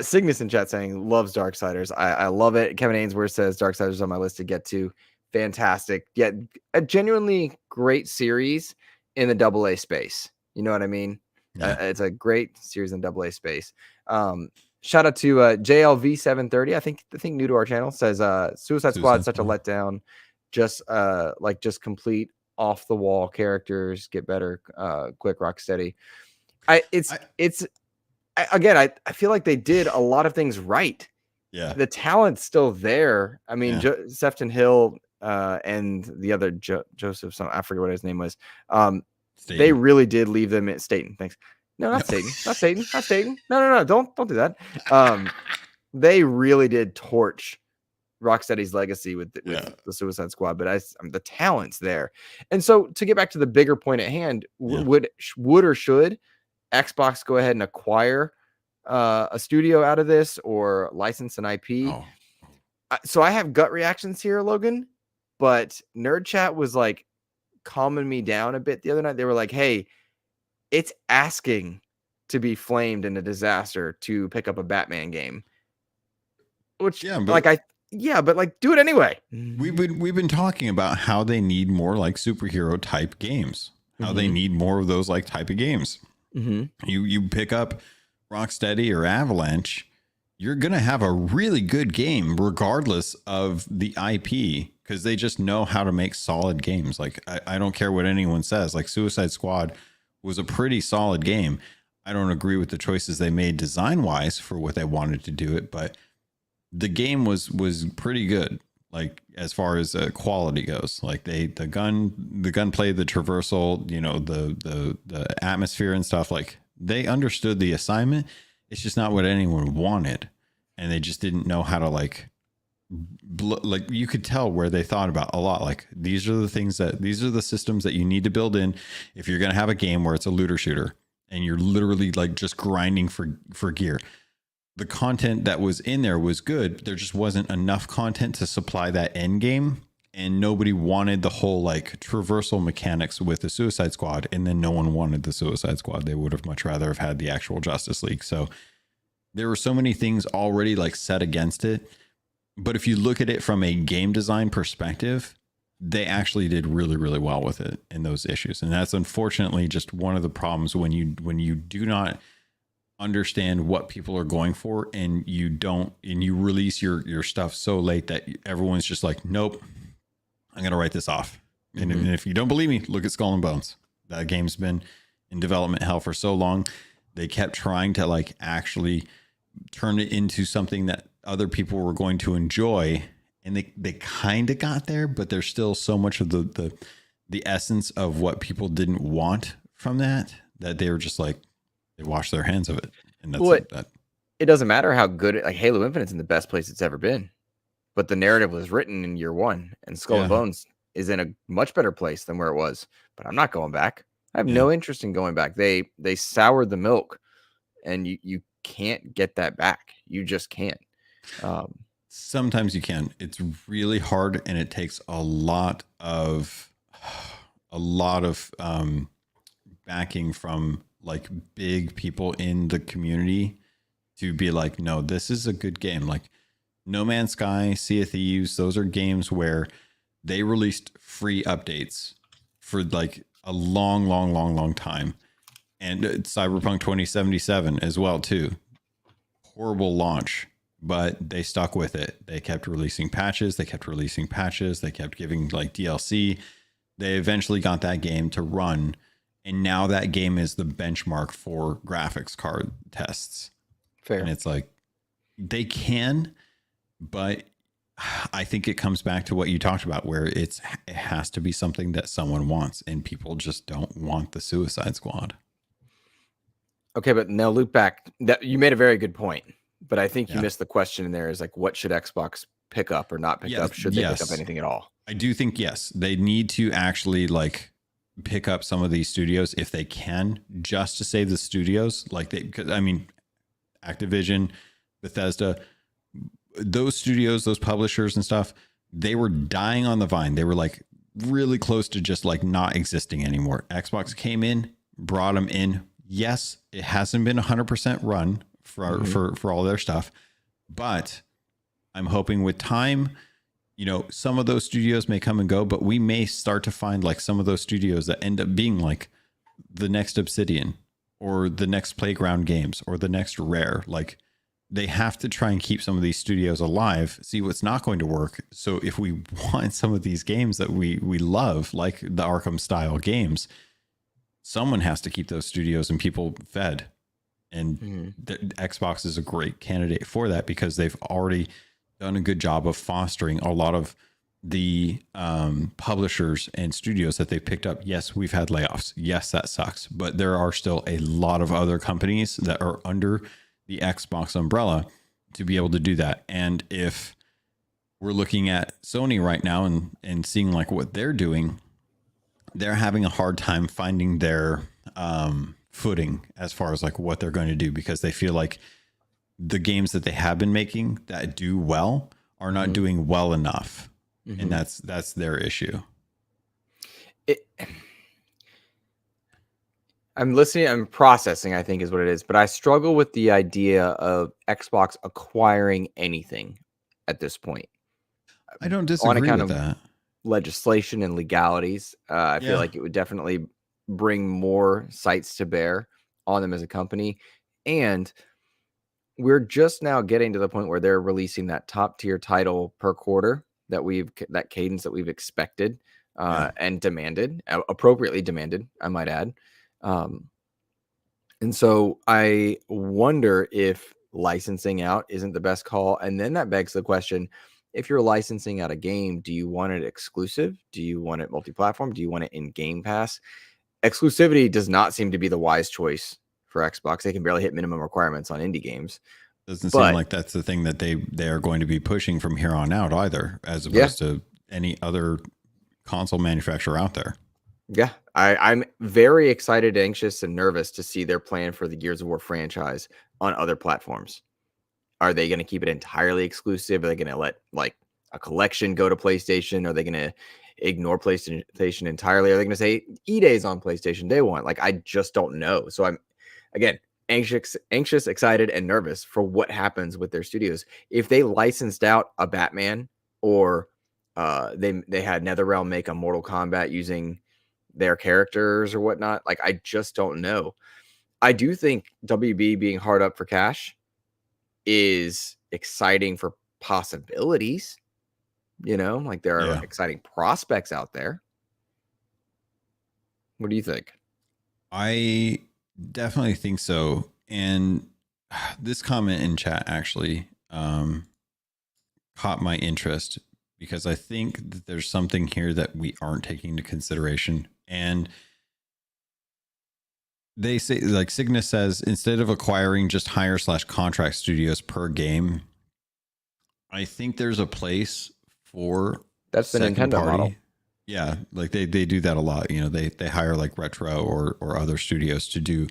Cygnus in chat saying loves Darksiders. I love it. Kevin Ainsworth says Darksiders is on my list to get to. Fantastic. Yet a genuinely great series in the AA space. You know what I mean? Yeah. It's a great series in AA space. Shout out to JLV730. I think new to our channel, says Suicide Squad such a letdown. Just complete off the wall characters, get better, quick, rock steady. I feel like they did a lot of things right. Yeah, the talent's still there. I mean, Sefton Hill and the other Joseph, I forget what his name was. They really did leave them at Staten. Thanks. No, not Staten. Not Staten. Not Staten. No. Don't do that. They really did torch Rocksteady's legacy with the Suicide Squad, but the talent's there. And so to get back to the bigger point at hand, would or should Xbox go ahead and acquire a studio out of this or license an IP? So I have gut reactions here, Logan, but Nerd Chat was like calming me down a bit the other night. They were like, hey, it's asking to be flamed in a disaster to pick up a Batman game. Which but like do it anyway. We've been talking about how they need more like superhero type games. How they need more of those like type of games. You pick up Rocksteady or Avalanche, you're gonna have a really good game regardless of the IP, because they just know how to make solid games. Like I don't care what anyone says. Like Suicide Squad was a pretty solid game. I don't agree with the choices they made design wise for what they wanted to do it, but the game was pretty good, like as far as quality goes. Like the gunplay, the traversal, the atmosphere and stuff. Like they understood the assignment. It's just not what anyone wanted, and they just didn't know how to like you could tell where they thought about a lot. Like these are the systems that you need to build in if you're gonna have a game where it's a looter shooter and you're literally like just grinding for gear. The content that was in there was good. There just wasn't enough content to supply that end game, and nobody wanted the whole like traversal mechanics with the Suicide Squad, and then no one wanted the Suicide Squad. They would have much rather have had the actual Justice League. So there were so many things already like set against it. But if you look at it from a game design perspective, they actually did really, really well with it in those issues. And that's unfortunately just one of the problems when you do not understand what people are going for, and you release your stuff so late that everyone's just like, nope, I'm gonna write this off. And if you don't believe me, look at Skull and Bones. That game's been in development hell for so long. They kept trying to like actually turn it into something that other people were going to enjoy, and they kind of got there, but there's still so much of the essence of what people didn't want from that they were just like, they wash their hands of it. And that's it doesn't matter how good like Halo Infinite's in the best place it's ever been, but the narrative was written in year one, and Skull and Bones is in a much better place than where it was. But I'm not going back. I have no interest in going back. They soured the milk and you can't get that back. You just can't. Sometimes you can. It's really hard, and it takes a lot of backing from like big people in the community to be like, no, this is a good game. Like No Man's Sky, Sea of Thieves, those are games where they released free updates for like a long time. And Cyberpunk 2077 as well too. Horrible launch, but they stuck with it. They kept releasing patches. They kept giving like DLC. They eventually got that game to run. And now that game is the benchmark for graphics card tests. Fair. And it's like, they can, but I think it comes back to what you talked about, where it has to be something that someone wants, and people just don't want the Suicide Squad. Okay, but now loop back. That you made a very good point, but I think you missed the question in there. Is like, what should Xbox pick up or not pick up? Should they pick up anything at all? I do think yes, they need to actually like pick up some of these studios if they can, just to save the studios. Like because I mean, Activision, Bethesda, those studios, those publishers and stuff, they were dying on the vine. They were like really close to just like not existing anymore. Xbox came in, brought them in. Yes, it hasn't been 100% run for all their stuff, but I'm hoping with time, you know, some of those studios may come and go, but we may start to find like some of those studios that end up being like the next Obsidian or the next Playground Games or the next Rare. Like they have to try and keep some of these studios alive, see what's not going to work. So if we want some of these games that we love, like the Arkham style games, someone has to keep those studios and people fed. And the Xbox is a great candidate for that because they've already done a good job of fostering a lot of the publishers and studios that they've picked up. Yes, we've had layoffs. Yes, that sucks. But there are still a lot of other companies that are under the Xbox umbrella to be able to do that. And if we're looking at Sony right now and seeing like what they're doing, they're having a hard time finding their footing as far as like what they're going to do, because they feel like the games that they have been making that do well are not doing well enough. And that's their issue. I'm listening, I'm processing, I think is what it is, but I struggle with the idea of Xbox acquiring anything at this point. I don't disagree with that. Legislation and legalities. I feel like it would definitely bring more sights to bear on them as a company. And we're just now getting to the point where they're releasing that top tier title per quarter that cadence that we've expected and demanded, appropriately demanded, I might add. And so I wonder if licensing out isn't the best call. And then that begs the question, if you're licensing out a game, do you want it exclusive? Do you want it multi-platform? Do you want it in Game Pass? Exclusivity does not seem to be the wise choice for Xbox. They can barely hit minimum requirements on indie games. Doesn't seem like that's the thing that they are going to be pushing from here on out either, as opposed to any other console manufacturer out there. Yeah, I'm very excited, anxious, and nervous to see their plan for the Gears of War franchise on other platforms. Are they going to keep it entirely exclusive? Are they going to let like a collection go to PlayStation? Are they going to ignore PlayStation entirely? Are they going to say E-Days on PlayStation Day one? Like, I just don't know. So I'm, again, anxious, excited, and nervous for what happens with their studios. If they licensed out a Batman or they had NetherRealm make a Mortal Kombat using their characters or whatnot, like, I just don't know. I do think WB being hard up for cash is exciting for possibilities. You know, like there are exciting prospects out there. What do you think? I definitely think so. And this comment in chat actually caught my interest, because I think that there's something here that we aren't taking into consideration. And they say, like Cygnus says, instead of acquiring just hire/contract studios per game, I think there's a place for that's the Nintendo model. Yeah, like they do that a lot. You know, they hire like Retro or other studios to do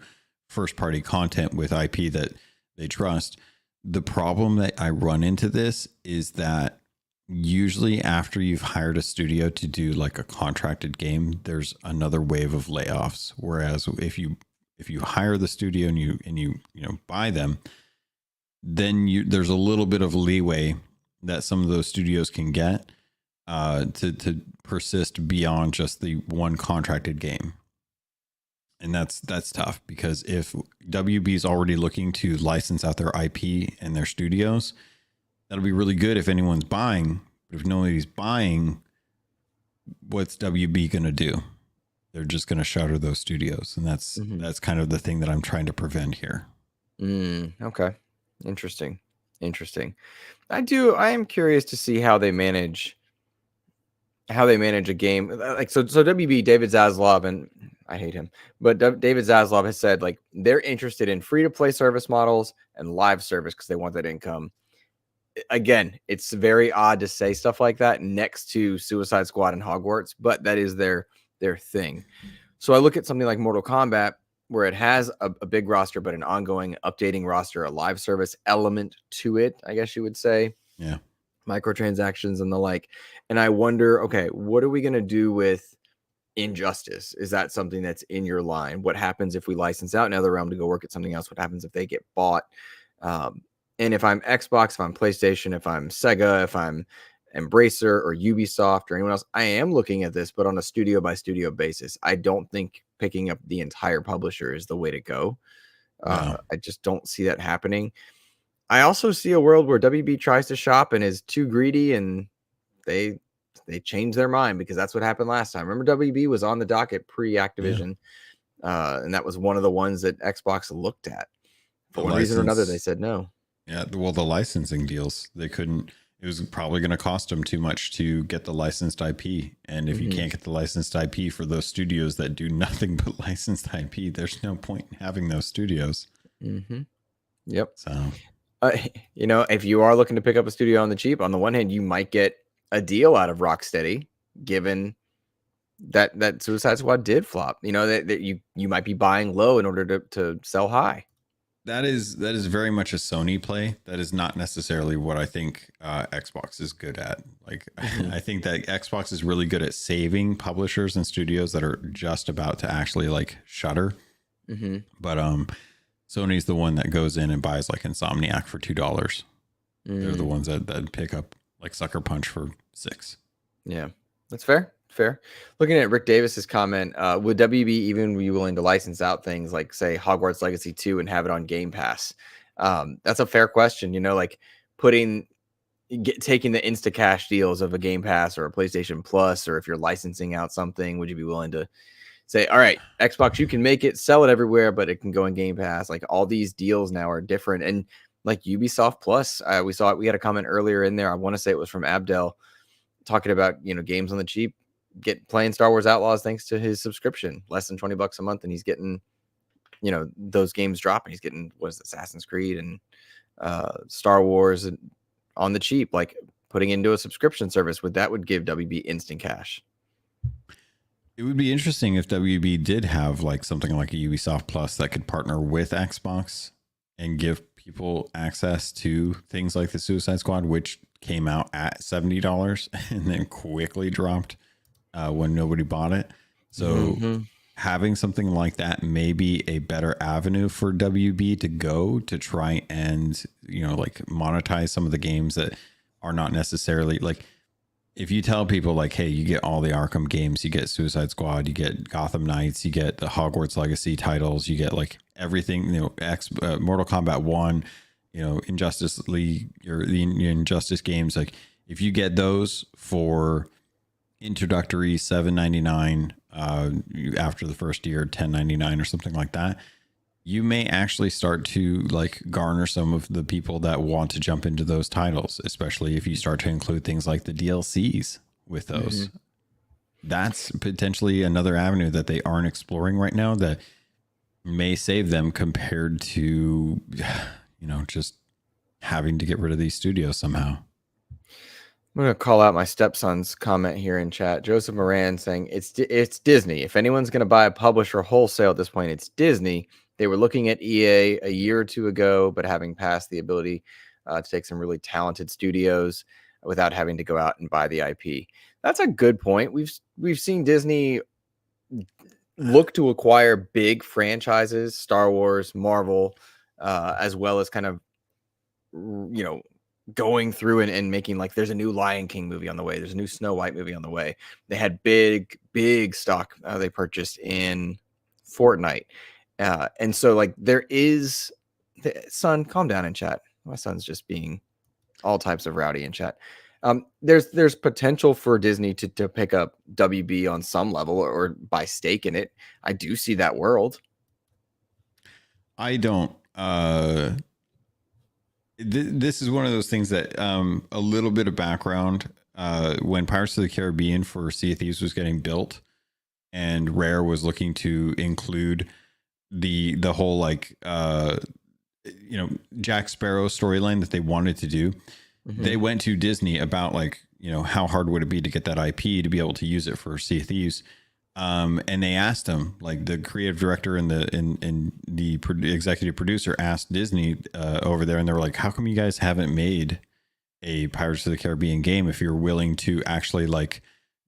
first party content with IP that they trust. The problem that I run into this is that usually after you've hired a studio to do like a contracted game, there's another wave of layoffs. Whereas if you hire the studio and you buy them, then there's a little bit of leeway that some of those studios can get to persist beyond just the one contracted game. And that's tough, because if WB is already looking to license out their IP and their studios, that'll be really good if anyone's buying. But if nobody's buying, what's WB going to do? They're just going to shutter those studios. And that's kind of the thing that I'm trying to prevent here. Okay. Interesting. I am curious to see how they manage a game. Like, so WB, David Zaslav, and I hate him, but David Zaslav has said like they're interested in free-to-play service models and live service because they want that income. Again, it's very odd to say stuff like that next to Suicide Squad and Hogwarts, but that is their thing. So I look at something like Mortal Kombat, where it has a big roster, but an ongoing updating roster, a live service element to it, I guess you would say. Yeah. Microtransactions and the like. And I wonder, okay, what are we going to do with Injustice? Is that something that's in your line? What happens if we license out NetherRealm to go work at something else? What happens if they get bought? And if I'm Xbox, if I'm PlayStation, if I'm Sega, if I'm Embracer or Ubisoft or anyone else, I am looking at this, but on a studio by studio basis. I don't think picking up the entire publisher is the way to go. I just don't see that happening. I also see a world where WB tries to shop and is too greedy, and they change their mind, because that's what happened last time. Remember, WB was on the docket pre-Activision, and that was one of the ones that Xbox looked at. For one reason or another, they said no. Yeah, well, the licensing deals, they couldn't. It was probably going to cost them too much to get the licensed IP. And if you can't get the licensed IP for those studios that do nothing but licensed IP, there's no point in having those studios. Yep. So, if you are looking to pick up a studio on the cheap, on the one hand, you might get a deal out of Rocksteady, given that Suicide Squad did flop. That you might be buying low in order to sell high. That is very much a Sony play. That is not necessarily what I think Xbox is good at. Like, I think that Xbox is really good at saving publishers and studios that are just about to actually like shutter. But Sony's the one that goes in and buys like Insomniac for $2. They're the ones that pick up like Sucker Punch for $6. Yeah, that's fair. Looking at Rick Davis's comment, would WB even be willing to license out things like, say, Hogwarts Legacy 2 and have it on Game Pass? That's a fair question. Like taking the Insta Cash deals of a Game Pass or a PlayStation Plus, or if you're licensing out something, would you be willing to say, all right, Xbox, you can make it, sell it everywhere, but it can go in Game Pass? Like, all these deals now are different. And like Ubisoft Plus, we had a comment earlier in there. I want to say it was from Abdel, talking about, games on the cheap, playing Star Wars Outlaws thanks to his subscription, less than $20 a month, and he's getting those games dropping. He's getting Assassin's Creed and Star Wars on the cheap, like putting into a subscription service. Would give WB instant cash. It would be interesting if WB did have like something like a Ubisoft Plus that could partner with Xbox and give people access to things like the Suicide Squad, which came out at $70 and then quickly dropped when nobody bought it. So having something like that may be a better avenue for WB to go to try and, like monetize some of the games that are not necessarily like, if you tell people like, hey, you get all the Arkham games, you get Suicide Squad, you get Gotham Knights, you get the Hogwarts Legacy titles, you get like everything, Mortal Kombat 1, Injustice League, or the Injustice games, like if you get those for introductory $7.99 after the first year, $10.99 or something like that, you may actually start to like garner some of the people that want to jump into those titles, especially if you start to include things like the DLCs with those. That's potentially another avenue that they aren't exploring right now that may save them compared to, just having to get rid of these studios somehow. I'm going to call out my stepson's comment here in chat. Joseph Moran saying it's Disney. If anyone's going to buy a publisher wholesale at this point, it's Disney. They were looking at EA a year or two ago, but having passed the ability to take some really talented studios without having to go out and buy the IP. That's a good point. We've seen Disney look to acquire big franchises, Star Wars, Marvel, as well as kind of, going through and making, like, there's a new Lion King movie on the way. There's a new Snow White movie on the way. They had big stock they purchased in Fortnite. And so, like, there is, son, calm down in chat. My son's just being all types of rowdy in chat. There's potential for Disney to pick up WB on some level or buy stake in it. I do see that world. I don't. This is one of those things that a little bit of background. When Pirates of the Caribbean for Sea of Thieves was getting built, and Rare was looking to include the whole, like, Jack Sparrow storyline that they wanted to do. Mm-hmm. They went to Disney about, like, how hard would it be to get that IP to be able to use it for Sea of Thieves. And they asked him, like, the creative director and the executive producer asked Disney over there, and they were like, how come you guys haven't made a Pirates of the Caribbean game if you're willing to actually, like,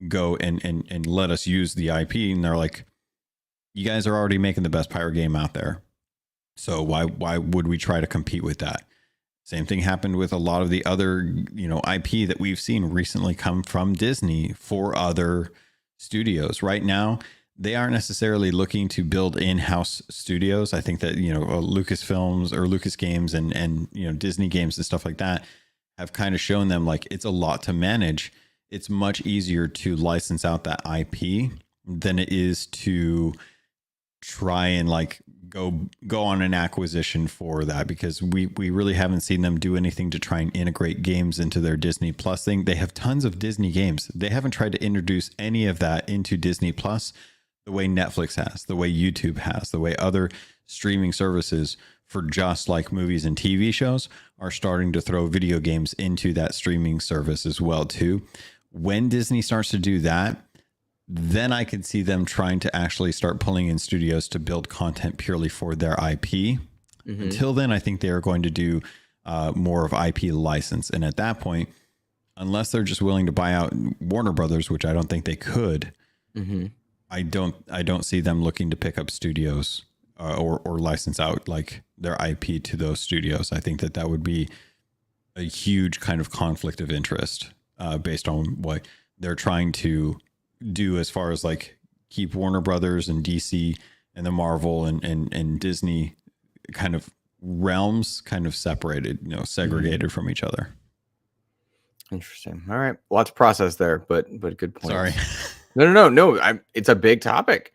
go and let us use the IP? And they're like, you guys are already making the best pirate game out there, so why would we try to compete with that? Same thing happened with a lot of the other IP that we've seen recently come from Disney for other studios. Right now, they aren't necessarily looking to build in-house studios. I think that Lucasfilms or Lucas Games and Disney games and stuff like that have kind of shown them, like, it's a lot to manage. It's much easier to license out that IP than it is to try and, like, go on an acquisition for that, because we really haven't seen them do anything to try and integrate games into their Disney Plus thing. They have tons of Disney games. They haven't tried to introduce any of that into Disney Plus the way Netflix has, the way YouTube has, the way other streaming services for just, like, movies and TV shows are starting to throw video games into that streaming service as well too. When Disney starts to do that, then I could see them trying to actually start pulling in studios to build content purely for their IP. Mm-hmm. Until then, I think they are going to do more of IP license. And at that point, unless they're just willing to buy out Warner Brothers, which I don't think they could, mm-hmm. I don't see them looking to pick up studios or license out, like, their IP to those studios. I think that would be a huge kind of conflict of interest based on what they're trying to do as far as, like, keep Warner Brothers and DC and the Marvel and Disney kind of realms kind of separated, segregated from each other. Interesting. All right. Lots of process there, but good point. Sorry. No. It's a big topic,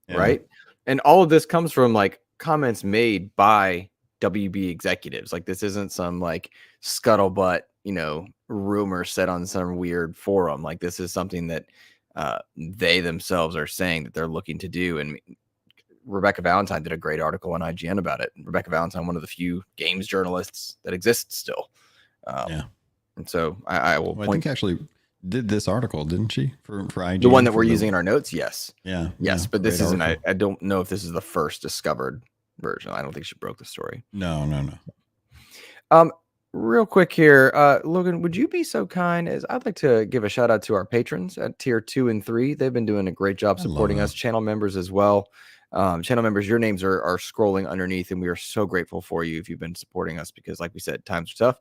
yeah. Right? And all of this comes from, like, comments made by WB executives. Like, this isn't some, like, scuttlebutt, rumor set on some weird forum. Like, this is something that they themselves are saying that they're looking to do. And Rebecca Valentine did a great article on IGN about it. Rebecca Valentine, one of the few games journalists that exists still. Yeah. And so I will point. I think actually did this article, didn't she? For IGN? The one that we're using in our notes? Yes. Yeah. Yes. But this isn't, I don't know if this is the first discovered version. I don't think she broke the story. No. Real quick here, Logan, would you be so kind as I'd like to give a shout out to our patrons at tier 2 and 3. They've been doing a great job supporting us. Channel members as well. Channel members, your names are scrolling underneath, and we are so grateful for you if you've been supporting us, because, like we said, times are tough.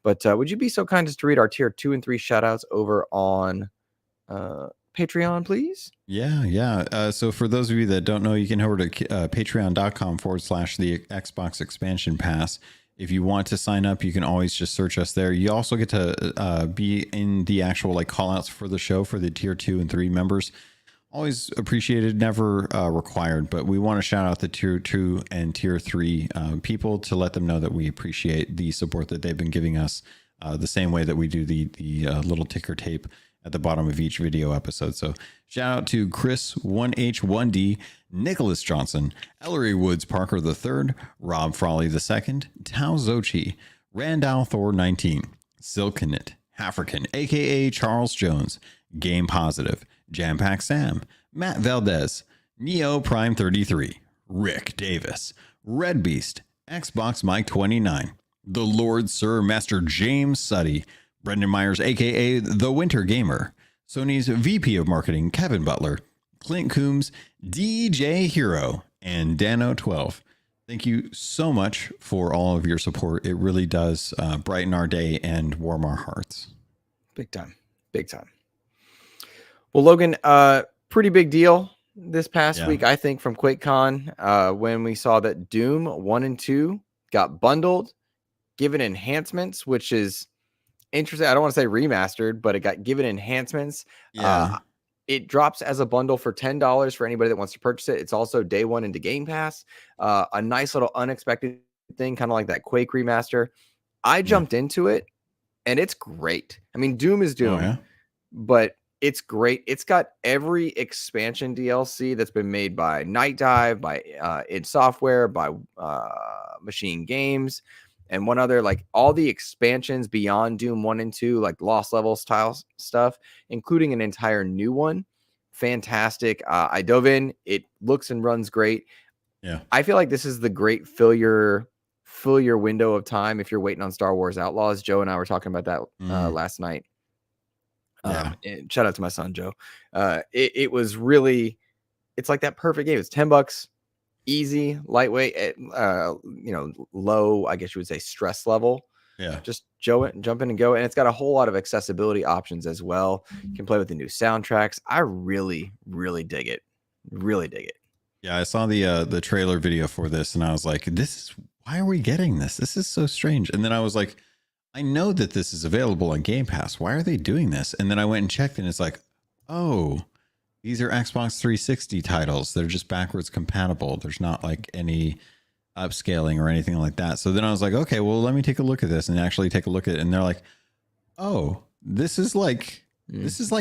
But would you be so kind as to read our tier 2 and 3 shout outs over on Patreon, please? Yeah. So for those of you that don't know, you can head over to patreon.com/the Xbox Expansion Pass. If you want to sign up, you can always just search us there. You also get to be in the actual, like, call outs for the show for the tier 2 and 3 members. Always appreciated, never required, but we want to shout out the tier 2 and tier 3 people to let them know that we appreciate the support that they've been giving us, the same way that we do the little ticker tape at the bottom of each video episode. So shout out to Chris 1H1D, Nicholas Johnson, Ellery Woods Parker III, Rob Frawley II, Tao Zochi, Randall Thor 19, Silkenit, African, aka Charles Jones, Game Positive, Jampack Sam, Matt Valdez, Neo Prime 33, Rick Davis, Red Beast, Xbox Mike 29, the Lord Sir Master James Suddy, Brendan Myers, aka The Winter Gamer, Sony's VP of Marketing Kevin Butler, Clint Coombs, DJ Hero, and Dano12. Thank you so much for all of your support. It really does brighten our day and warm our hearts. Big time. Big time. Well, Logan, pretty big deal this past week, I think, from QuakeCon, when we saw that Doom 1 and 2 got bundled, given enhancements, which is interesting. I don't want to say remastered, but it got given enhancements. It drops as a bundle for $10 for anybody that wants to purchase it. It's also day one into Game Pass. A nice little unexpected thing, kind of like that Quake remaster. I jumped into it, and it's great. I mean, Doom is Doom, but it's great. It's got every expansion DLC that's been made by Night Dive, by id Software, by Machine Games, and one other, like all the expansions beyond Doom 1 and 2, like Lost Level style stuff, including an entire new one. Fantastic. I dove in. It looks and runs great. Yeah. I feel like this is the great fill your window of time if you're waiting on Star Wars Outlaws. Joe and I were talking about that last night. Shout out to my son, Joe. It was really, it's like that perfect game. It's $10. Easy, lightweight, low, I guess you would say, stress level. Yeah. Just jump in and go. And it's got a whole lot of accessibility options as well. You can play with the new soundtracks. I really, really dig it. Really dig it. Yeah, I saw the trailer video for this and I was like, why are we getting this? This is so strange. And then I was like, I know that this is available on Game Pass. Why are they doing this? And then I went and checked and it's like, oh, these are Xbox 360 titles. They're just backwards compatible. There's not like any upscaling or anything like that. So then I was like, okay, well, let me take a look at this and actually take a look at it. And they're like, oh, this is like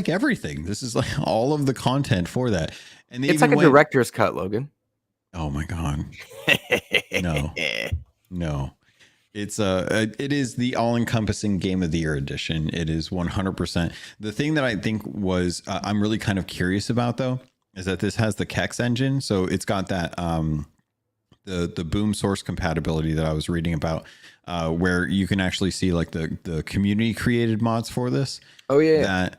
everything. This is like all of the content for that. And it's like a director's cut, Logan. Oh my God. No. It is the all-encompassing Game of the Year edition. It is 100%. The thing that I think was I'm really kind of curious about though is that this has the Kex engine, so it's got that the boom source compatibility that I was reading about, where you can actually see like the community created mods for this. Oh yeah,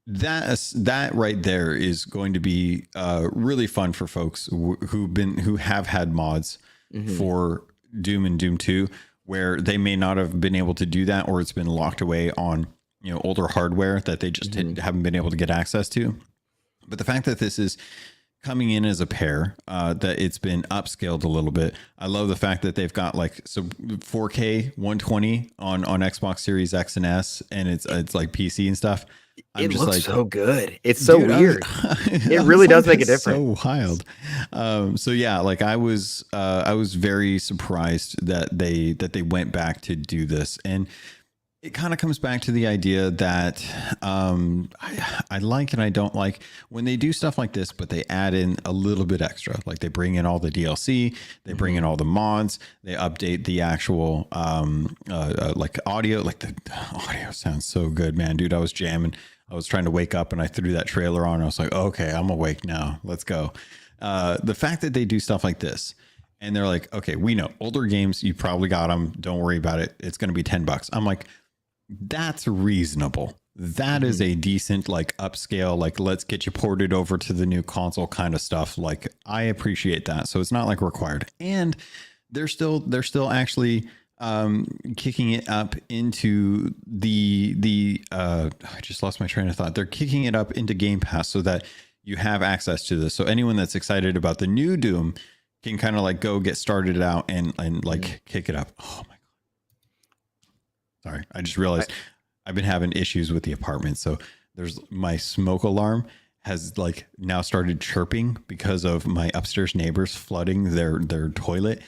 that right there is going to be really fun for folks who have had mods for Doom and Doom 2, where they may not have been able to do that, or it's been locked away on older hardware that they just haven't been able to get access to. But the fact that this is coming in as a pair, that it's been upscaled a little bit. I love the fact that they've got like 4K 120 on Xbox Series X and S, and it's like PC and stuff. It looks so good. It's so weird. It really does make a difference. So wild. So yeah, like I was very surprised that they went back to do this, and it kind of comes back to the idea that I like and I don't like when they do stuff like this, but they add in a little bit extra. Like they bring in all the DLC, they bring in all the mods, they update the actual like audio. Like the audio sounds so good, man, dude. I was jamming. I was trying to wake up and I threw that trailer on. I was like, okay, I'm awake now. Let's go. The fact that they do stuff like this and they're like, okay, we know older games, you probably got them. Don't worry about it. It's going to be $10. I'm like, that's reasonable. That is a decent, like upscale, like let's get you ported over to the new console kind of stuff. Like I appreciate that. So it's not like required. And they're still actually kicking it up into the I just lost my train of thought. They're kicking it up into Game Pass so that you have access to this. So anyone that's excited about the new Doom can kind of like go get started out and like kick it up. Oh my God. Sorry. I just realized I've been having issues with the apartment. So there's my smoke alarm has like now started chirping because of my upstairs neighbors flooding their toilet.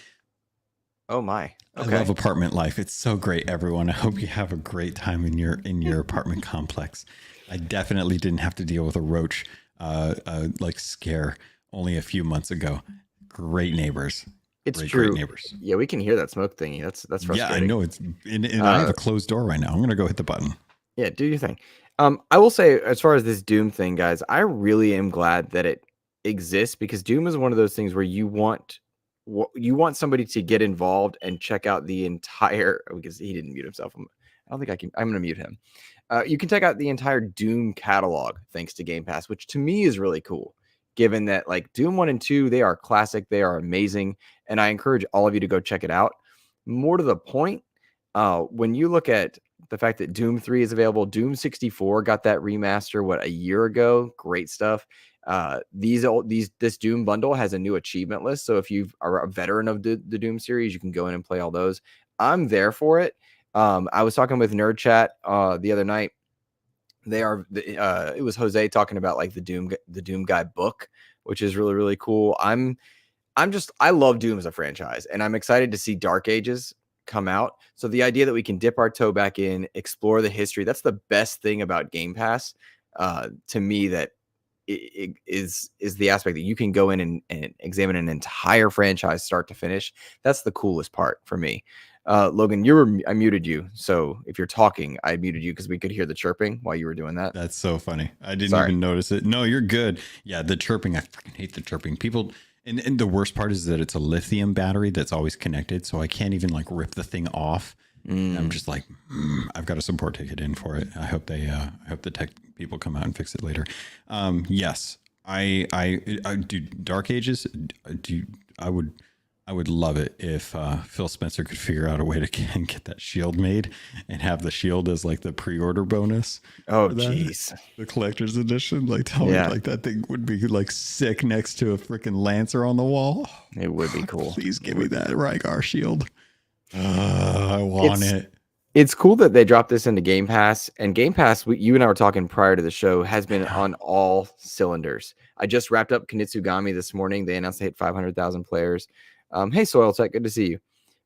Oh my. Okay. I love apartment life. It's so great, everyone. I hope you have a great time in your apartment complex. I definitely didn't have to deal with a roach like scare only a few months ago. Great neighbors. It's true. Great neighbors. Yeah, we can hear that smoke thingy. That's frustrating. Yeah, I know. It's and I have a closed door right now. I'm gonna go hit the button. Yeah, do your thing. I will say, as far as this Doom thing, guys, I really am glad that it exists, because Doom is one of those things where you want you want somebody to get involved and check out the entire, because he didn't mute himself. I don't think I can. I'm going to mute him. You can check out the entire Doom catalog thanks to Game Pass, which to me is really cool, given that like Doom 1 and 2, they are classic, they are amazing, and I encourage all of you to go check it out. More to the point, when you look at the fact that Doom 3 is available, Doom 64 got that remaster, a year ago? Great stuff. This Doom bundle has a new achievement list, so if you are a veteran of the Doom series, you can go in and play all those. I'm there for it. I was talking with Nerd Chat the other night. It was Jose talking about like the Doom Guy book, which is really, really cool. I love Doom as a franchise, and I'm excited to see Dark Ages come out. So the idea that we can dip our toe back in, explore the history, that's the best thing about Game Pass to me. That it is the aspect that you can go in and examine an entire franchise start to finish. That's the coolest part for me. Logan, I muted you. So if you're talking, I muted you because we could hear the chirping while you were doing that. That's so funny. I didn't even notice it. No, you're good. Yeah, the chirping. I fucking hate the chirping. People, and the worst part is that it's a lithium battery that's always connected. So I can't even like rip the thing off. I'm just like, I've got a support ticket in for it. I hope the tech people come out and fix it later. Yes, I do Dark Ages. I would love it if Phil Spencer could figure out a way to get that shield made and have the shield as like the pre-order bonus. Oh, jeez. The collector's edition. Like, tell me, like that thing would be like sick next to a freaking Lancer on the wall. It would be cool. Please give me that Rygar shield. I want it. It's cool that they dropped this into Game Pass, and Game Pass, you and I were talking prior to the show, has been on all cylinders. I just wrapped up Kunitsugami this morning. They announced they hit 500,000 players. Hey, Soil Tech, good to see you.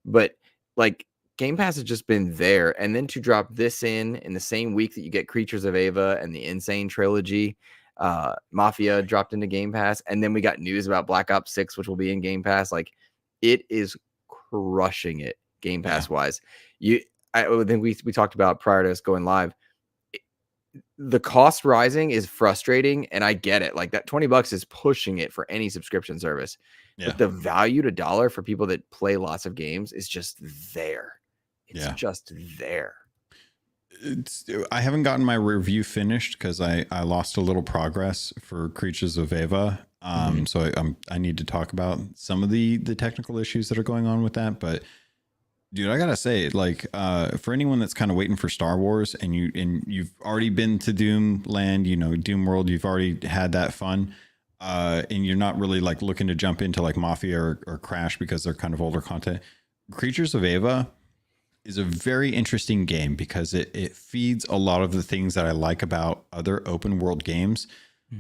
But like Game Pass has just been there, and then to drop this in the same week that you get Creatures of Ava and the Insane trilogy, Mafia dropped into Game Pass, and then we got news about Black Ops 6, which will be in Game Pass. Like, it is crushing it Game Pass wise. I think we talked about prior to us going live. The cost rising is frustrating, and I get it. Like that $20 is pushing it for any subscription service. Yeah. But the value to dollar for people that play lots of games is just there. It's just there. I haven't gotten my review finished because I lost a little progress for Creatures of Ava. So I need to talk about some of the technical issues that are going on with that. But dude, I gotta say, like, for anyone that's kind of waiting for Star Wars and you've already been to Doom Land, Doom World, you've already had that fun. And you're not really like looking to jump into like Mafia or Crash because they're kind of older content. Creatures of Ava is a very interesting game because it feeds a lot of the things that I like about other open world games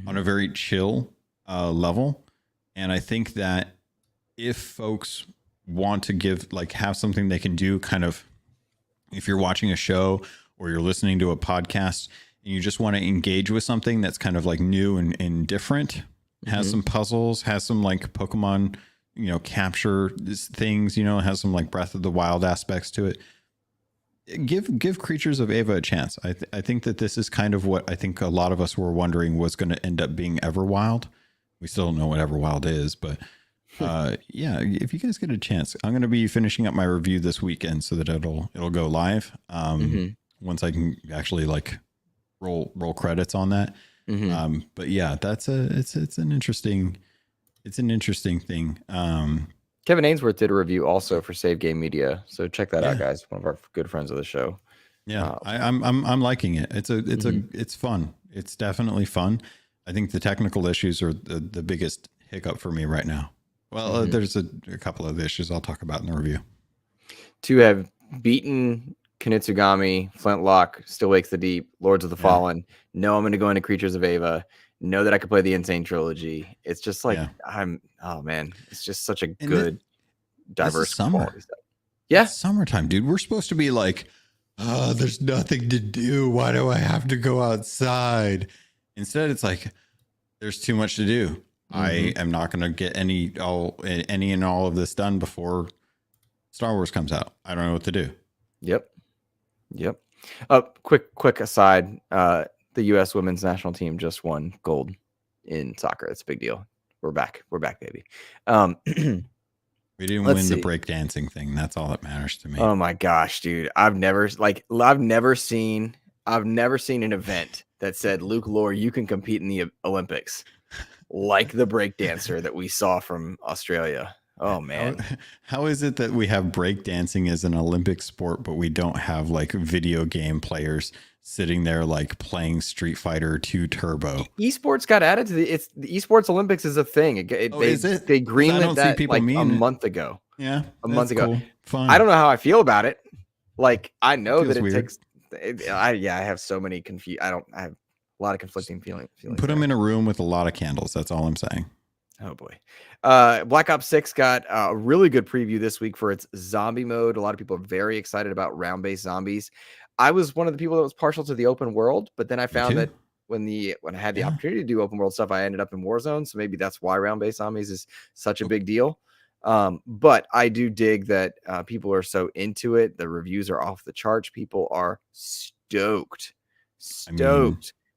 on a very chill level. And I think that if folks want to have something they can do, kind of, if you're watching a show or you're listening to a podcast and you just want to engage with something that's kind of like new and different, has some puzzles, has some like Pokemon, capture things, has some like Breath of the Wild aspects to it. Give Creatures of Ava a chance. I think that this is kind of what I think a lot of us were wondering was going to end up being Everwild. We still don't know what Everwild is, but if you guys get a chance, I'm going to be finishing up my review this weekend so that it'll go live once I can actually like roll credits on that. But yeah, it's an interesting thing. Kevin Ainsworth did a review also for Save Game Media, so check that out, guys. One of our good friends of the show. Yeah, I'm liking it. It's fun. It's definitely fun. I think the technical issues are the biggest hiccup for me right now. Well, there's a couple of issues I'll talk about in the review. To have beaten Kunitsugami, Flintlock, Still Wakes the Deep, Lords of the Fallen, know I'm going to go into Creatures of Ava, know that I could play the Insane trilogy. It's just like, it's just such a good, diverse quality stuff. Yeah. It's summertime, dude. We're supposed to be like, there's nothing to do. Why do I have to go outside? Instead, it's like, there's too much to do. I am not going to get any and all of this done before Star Wars comes out. I don't know what to do. Yep. Quick aside. The U.S. women's national team just won gold in soccer. That's a big deal. We're back. We're back, baby. We didn't Let's win the see. breakdancing thing. That's all that matters to me. Oh my gosh, dude. I've never seen an event that said, Luke Lohr, you can compete in the Olympics, like the breakdancer that we saw from Australia. Oh man. How is it that we have breakdancing as an Olympic sport, but we don't have like video game players sitting there like playing Street Fighter 2 Turbo? Esports got added to the Esports Olympics is a thing. Is it? They 'Cause I greenlit don't see that people like a memeing it. month ago. Yeah, A month ago. Cool. Fun. I don't know how I feel about it. Like I know Feels that it weird. takes. I have so many I have a lot of conflicting feelings. Put them in a room with a lot of candles. That's all I'm saying. Oh boy. Black Ops 6 got a really good preview this week for its zombie mode. A lot of people are very excited about round-based zombies. I was one of the people that was partial to the open world, but then I found that when I had the opportunity to do open world stuff, I ended up in Warzone. So maybe that's why round-based zombies is such a big deal. But I do dig that people are so into it. The reviews are off the charts. People are stoked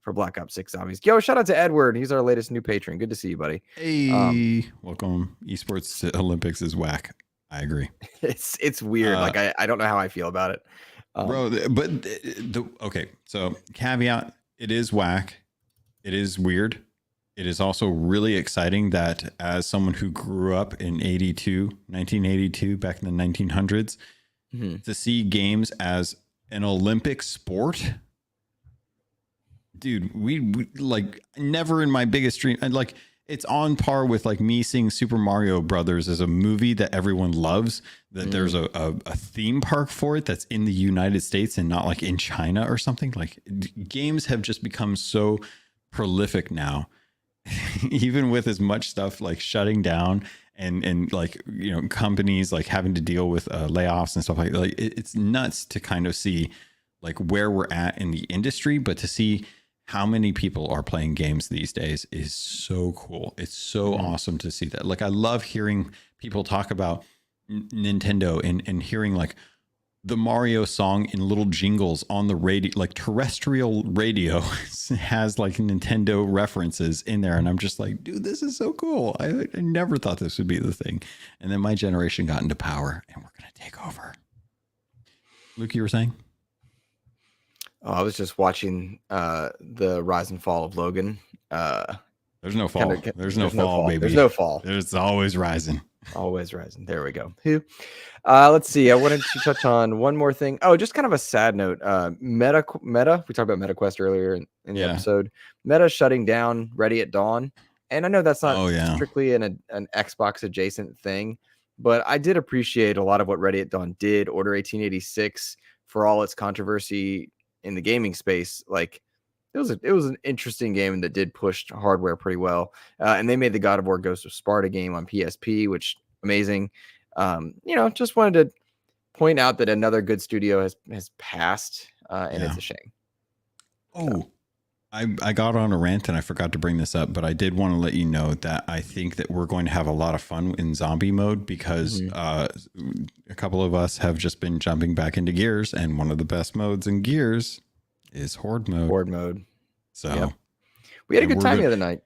for Black Ops 6 Zombies. Yo, shout out to Edward. He's our latest new patron. Good to see you, buddy. Hey, welcome. Esports to Olympics is whack. I agree. It's weird. Like I don't know how I feel about it. Bro, but okay, so caveat, it is whack. It is weird. It is also really exciting that as someone who grew up in 1982, back in the 1900s, to see games as an Olympic sport. Dude, we like never in my biggest dream. And like it's on par with like me seeing Super Mario Brothers as a movie that everyone loves, that there's a theme park for it that's in the United States and not like in China or something. Like games have just become so prolific now, even with as much stuff like shutting down and like, you know, companies like having to deal with layoffs and stuff like it's nuts to kind of see like where we're at in the industry, but to see how many people are playing games these days is so cool. It's so awesome to see that. Like, I love hearing people talk about Nintendo and hearing like the Mario song in little jingles on the radio, like terrestrial radio has like Nintendo references in there. And I'm just like, dude, this is so cool. I never thought this would be the thing. And then my generation got into power and we're going to take over. Luke, you were saying? Oh, I was just watching the rise and fall of Logan. There's no fall. There's no fall, baby. There's no fall. There's always rising. Always rising. There we go. Let's see. I wanted to touch on one more thing. Oh, just kind of a sad note. Meta. We talked about MetaQuest earlier in the episode. Meta shutting down Ready at Dawn, and I know that's not strictly an Xbox adjacent thing, but I did appreciate a lot of what Ready at Dawn did. Order 1886, for all its controversy in the gaming space, like it was an interesting game that did push hardware pretty well, and they made the God of War Ghost of Sparta game on PSP, which amazing. Just wanted to point out that another good studio has passed, and it's a shame. I got on a rant and I forgot to bring this up, but I did want to let you know that I think that we're going to have a lot of fun in zombie mode because a couple of us have just been jumping back into Gears, and one of the best modes in Gears is Horde mode. So we had a good time the other night.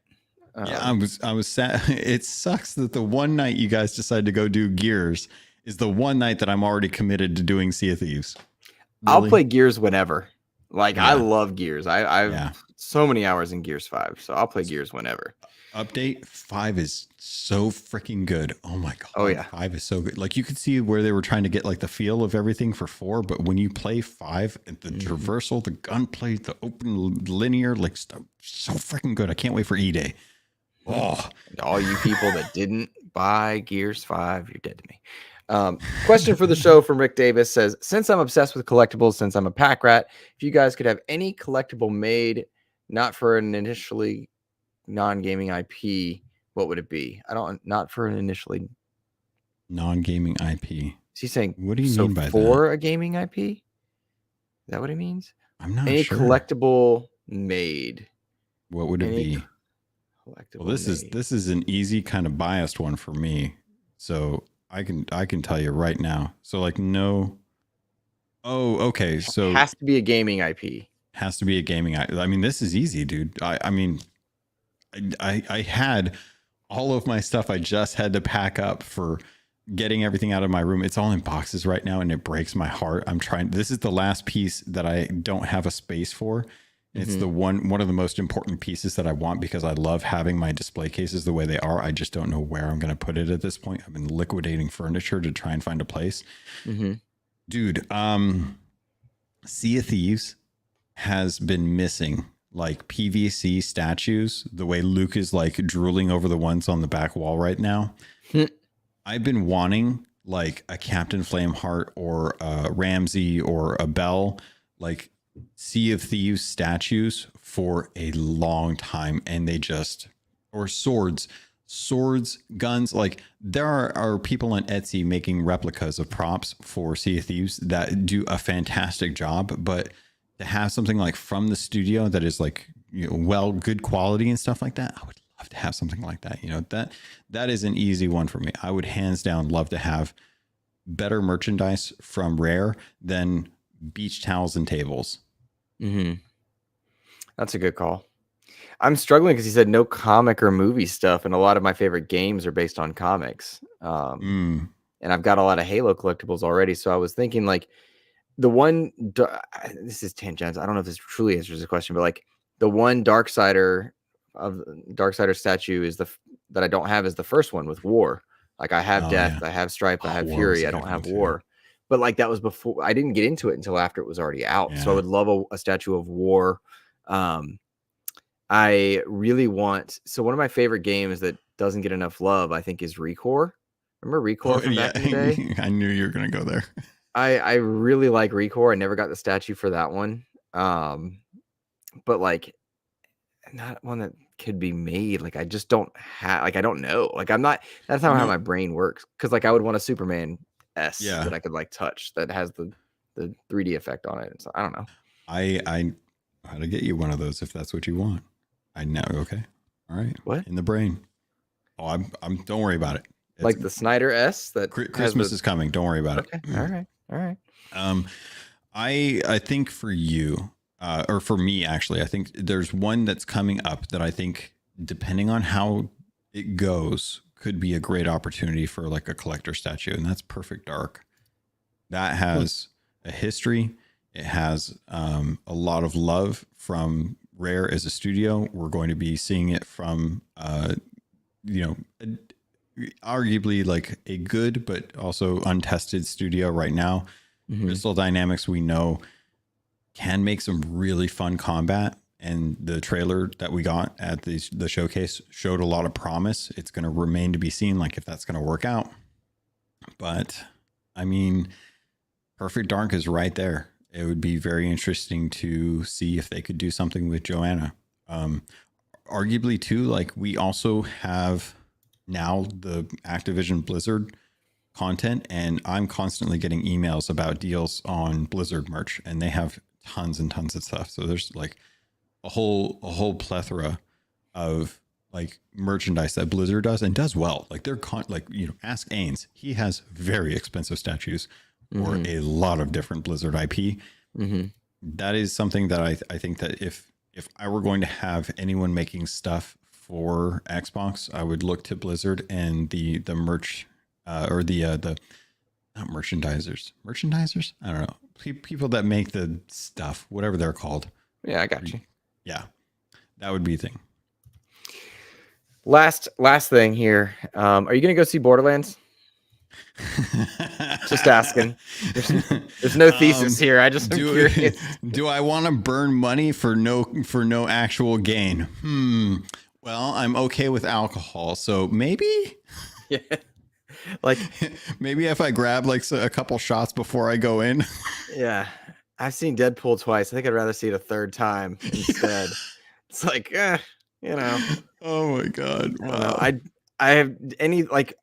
I was sad. It sucks that the one night you guys decided to go do Gears is the one night that I'm already committed to doing Sea of Thieves. Really? I'll play Gears whenever. I love Gears. I've so many hours in Gears 5, so I'll play Gears whenever. Update 5 is so freaking good. Oh my god. Oh yeah. 5 is so good. Like you could see where they were trying to get like the feel of everything for 4, but when you play 5, the traversal, the gunplay, the open linear, like stuff, so freaking good. I can't wait for E-Day. Oh, and all you people that didn't buy Gears 5, you're dead to me. Question for the show from Rick Davis says, since I'm obsessed with collectibles, since I'm a pack rat, if you guys could have any collectible made not for an initially non-gaming IP, what would it be? Not for an initially non-gaming IP. Is he saying, what do you mean by for that? A gaming IP? Is that what he means? I'm not any sure. Collectible made. What would it be? Well, this is an easy kind of biased one for me. So I can tell you right now. So like no. Oh, okay. So it has to be a gaming IP. Has to be a gaming IP. I mean, this is easy, dude. I had all of my stuff I just had to pack up for getting everything out of my room. It's all in boxes right now, and it breaks my heart. This is the last piece that I don't have a space for. It's the one of the most important pieces that I want because I love having my display cases the way they are. I just don't know where I'm going to put it at this point. I've been liquidating furniture to try and find a place. Dude, Sea of Thieves has been missing like PVC statues, the way Luke is like drooling over the ones on the back wall right now. I've been wanting like a Captain Flameheart or a Ramsey or a Bell, like Sea of Thieves statues for a long time. And or swords, guns. Like there are people on Etsy making replicas of props for Sea of Thieves that do a fantastic job, but to have something like from the studio that is like, good quality and stuff like that, I would love to have something like that. That is an easy one for me. I would hands down love to have better merchandise from Rare than beach towels and tables. That's a good call. I'm struggling because he said no comic or movie stuff, and a lot of my favorite games are based on comics. And I've got a lot of Halo collectibles already, so I was thinking like the one. This is tangent. I don't know if this truly answers the question, but like the one Darksider statue is that I don't have is the first one with War. Like I have Death, I have Stripe, I have Fury. I don't have War. But like that was before. I didn't get into it until after it was already out. So I would love a statue of War. I really want. So one of my favorite games that doesn't get enough love, I think, is Recore. Remember Recore from back in the day? I knew you were going to go there. I really like Recore. I never got the statue for that one. But like not one that could be made. Like I just don't have. Like I don't know. Like I'm not. That's not how my brain works. Because like I would want a Superman S that I could like touch that has the 3D effect on it. So I don't know. I how to get you one of those if that's what you want. I know. Okay. All right. What? In the brain. Oh, I'm don't worry about it. It's like the Snyder S that Christmas is coming. Don't worry about it. All right. I think for you, or for me, actually, I think there's one that's coming up that I think, depending on how it goes, could be a great opportunity for like a collector statue, and that's Perfect Dark. That has a history. It has a lot of love from Rare as a studio. We're going to be seeing it from, arguably like a good but also untested studio right now. Crystal Dynamics, we know, can make some really fun combat, and the trailer that we got at the showcase showed a lot of promise. It's going to remain to be seen, like if that's going to work out. But I mean, Perfect Dark is right there. It would be very interesting to see if they could do something with Joanna. Arguably too, like we also have now the Activision Blizzard content, and I'm constantly getting emails about deals on Blizzard merch, and they have tons and tons of stuff. So there's like a whole plethora of like merchandise that Blizzard does and does well. Like they're ask Ains. He has very expensive statues or a lot of different Blizzard IP. That is something that I think that if I were going to have anyone making stuff for Xbox, I would look to Blizzard and the merch or the not merchandisers. I don't know. People that make the stuff, whatever they're called. Yeah, I got you. Yeah, that would be a thing. Last thing here. Are you going to go see Borderlands? Just asking. There's no thesis here. I just am curious. Do I want to burn money for no actual gain? Well, I'm okay with alcohol, so maybe. Yeah. Like maybe if I grab like a couple shots before I go in. Yeah. I've seen Deadpool twice. I think I'd rather see it a third time instead. It's like, Oh my God. Wow. I have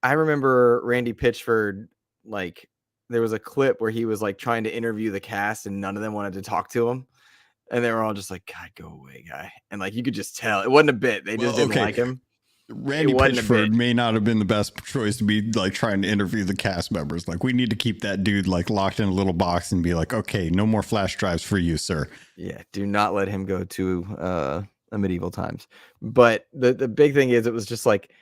I remember Randy Pitchford, like there was a clip where he was like trying to interview the cast and none of them wanted to talk to him. And they were all just like, God, go away, guy. And like, you could just tell it wasn't a bit. They just didn't like him. Randy Pitchford may not have been the best choice to be like trying to interview the cast members. Like we need to keep that dude like locked in a little box and be like, okay, no more flash drives for you, sir. Yeah. Do not let him go to a medieval times. But the big thing is it was just like,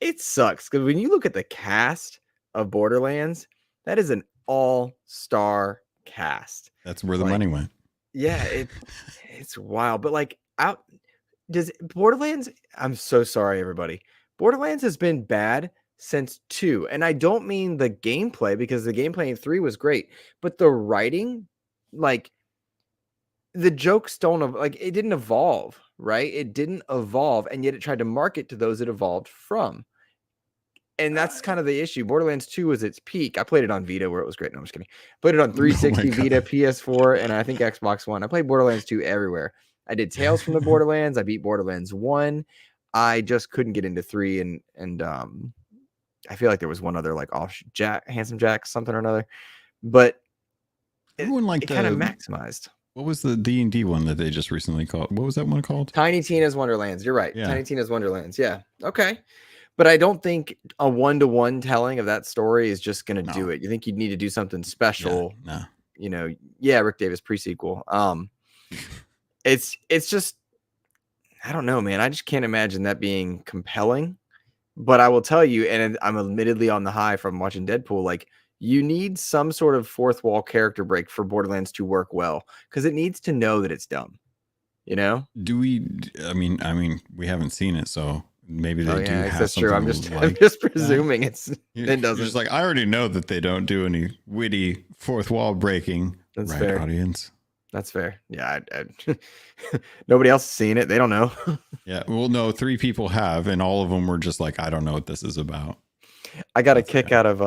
it sucks because when you look at the cast of Borderlands, that is an all-star cast. That's where the Like, money went. yeah, it's wild. But like out does Borderlands, I'm so sorry, everybody. Borderlands has been bad since 2. And I don't mean the gameplay because the gameplay in 3 was great, but the writing, like the jokes don't like it didn't evolve, right? It didn't evolve, and yet it tried to market to those it evolved from. And that's kind of the issue. Borderlands 2 was its peak. I played it on Vita where it was great. No, I'm just kidding. Played it on 360, Vita, PS4, and I think Xbox One. I played Borderlands 2 everywhere. I did Tales from the Borderlands. I beat Borderlands 1. I just couldn't get into 3 and I feel like there was one other like Handsome Jack, something or another. But Everyone liked it kind of maximized. What was the D&D one that they just recently called? What was that one called? Tiny Tina's Wonderlands. You're right. Yeah. Tiny Tina's Wonderlands. Yeah. Okay. But I don't think a one-to-one telling of that story is just going to do it. You think you'd need to do something special. Yeah, no. Rick Davis pre-sequel. It's just, I don't know, man. I just can't imagine that being compelling. But I will tell you, and I'm admittedly on the high from watching Deadpool, like you need some sort of fourth wall character break for Borderlands to work well because it needs to know that it's dumb. Do we? I mean, we haven't seen it, so maybe they do have that's something. True. I'm just presuming it doesn't. Just like I already know that they don't do any witty fourth wall breaking. That's right, fair. Audience. That's fair. Yeah, nobody else has seen it. They don't know. Yeah, well, no, 3 people have, and all of them were just like, I don't know what this is about. I got a kick out of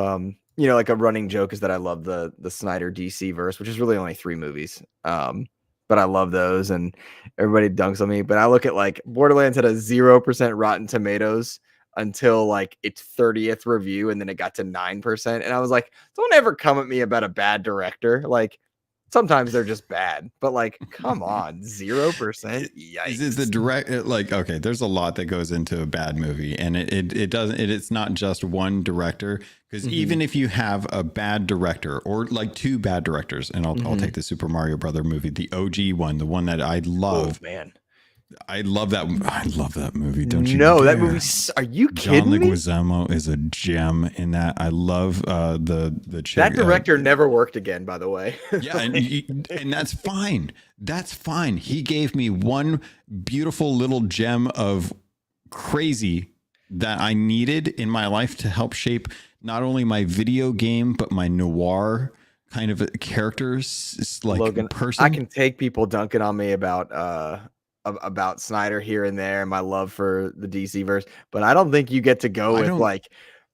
like a running joke is that I love the Snyder DC verse, which is really only 3 movies. But I love those, and everybody dunks on me. But I look at like Borderlands had a 0% Rotten Tomatoes until like its 30th review, and then it got to 9%. And I was like, don't ever come at me about a bad director. Like sometimes they're just bad, but like, come on, 0%. Yikes. Is it the direct? Like, okay, there's a lot that goes into a bad movie, and it doesn't. It's not just one director. Because even if you have a bad director or like 2 bad directors, and I'll take the Super Mario Brother movie, the OG one, the one that I love. Oh, man. I love that. I love that movie. Don't you? No, that movie. Are you kidding me? John Leguizamo is a gem in that. I love the chick. That director never worked again, by the way. Yeah, and that's fine. That's fine. He gave me one beautiful little gem of crazy that I needed in my life to help shape not only my video game but my noir kind of characters, like Logan, person. I can take people dunking on me about Snyder here and there and my love for the DC verse, but I don't think you get to go with like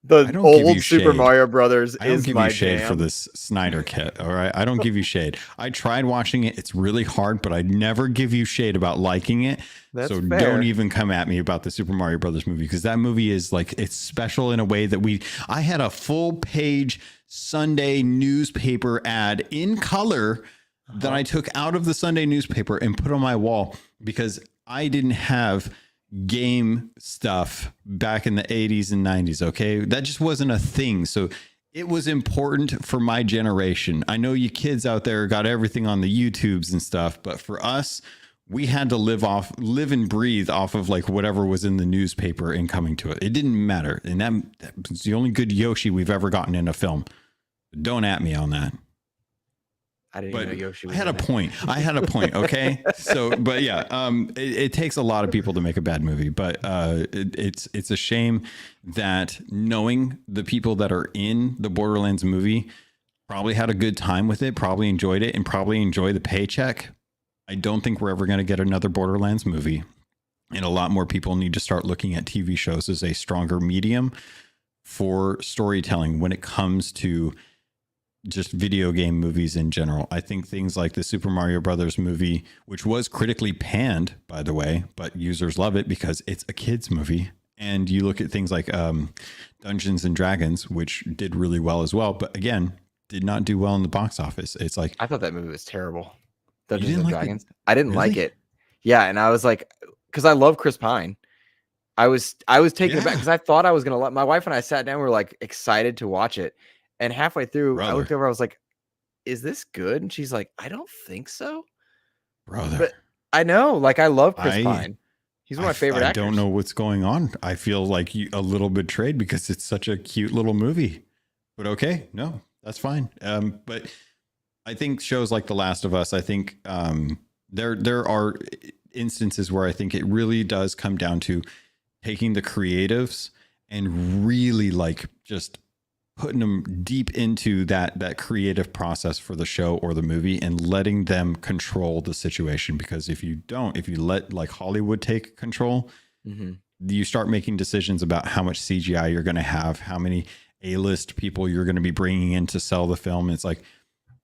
the old Super Mario Brothers. I don't give you shade for this Snyder kit. All right. I don't give you shade. I tried watching it. It's really hard, but I never give you shade about liking it. That's so fair. Don't even come at me about the Super Mario Brothers movie, because that movie is like, it's special in a way that I had a full page Sunday newspaper ad in color that I took out of the Sunday newspaper and put on my wall because I didn't have game stuff back in the 80s and 90s. Okay. That just wasn't a thing. So it was important for my generation. I know you kids out there got everything on the YouTubes and stuff, but for us, we had to live and breathe off of like whatever was in the newspaper and coming to it. It didn't matter. And that was the only good Yoshi we've ever gotten in a film. Don't at me on that. I didn't even know Yoshi was I had a point. Okay. So, but yeah, it takes a lot of people to make a bad movie, but it's a shame that knowing the people that are in the Borderlands movie probably had a good time with it, probably enjoyed it, and probably enjoy the paycheck. I don't think we're ever going to get another Borderlands movie. And a lot more people need to start looking at TV shows as a stronger medium for storytelling when it comes to just video game movies in general. I think things like the Super Mario Brothers movie, which was critically panned, by the way, but users love it because it's a kid's movie. And you look at things like Dungeons and Dragons, which did really well as well, but again, did not do well in the box office. It's like, I thought that movie was terrible. Dungeons and Dragons. I didn't like it. Yeah, and I was like, because I love Chris Pine. I was taken aback because I thought I was gonna let my wife and I sat down. We were like excited to watch it. And halfway through, I looked over. I was like, "Is this good?" And she's like, "I don't think so." Brother, but I know, like, I love Chris Pine. He's one of my favorite actors. I don't know what's going on. I feel like a little betrayed because it's such a cute little movie. But okay, no, that's fine. But I think shows like The Last of Us, I think there are instances where I think it really does come down to taking the creatives and really like just putting them deep into that creative process for the show or the movie and letting them control the situation. Because if you let like Hollywood take control, you start making decisions about how much CGI you're going to have, how many A-list people you're going to be bringing in to sell the film. It's like,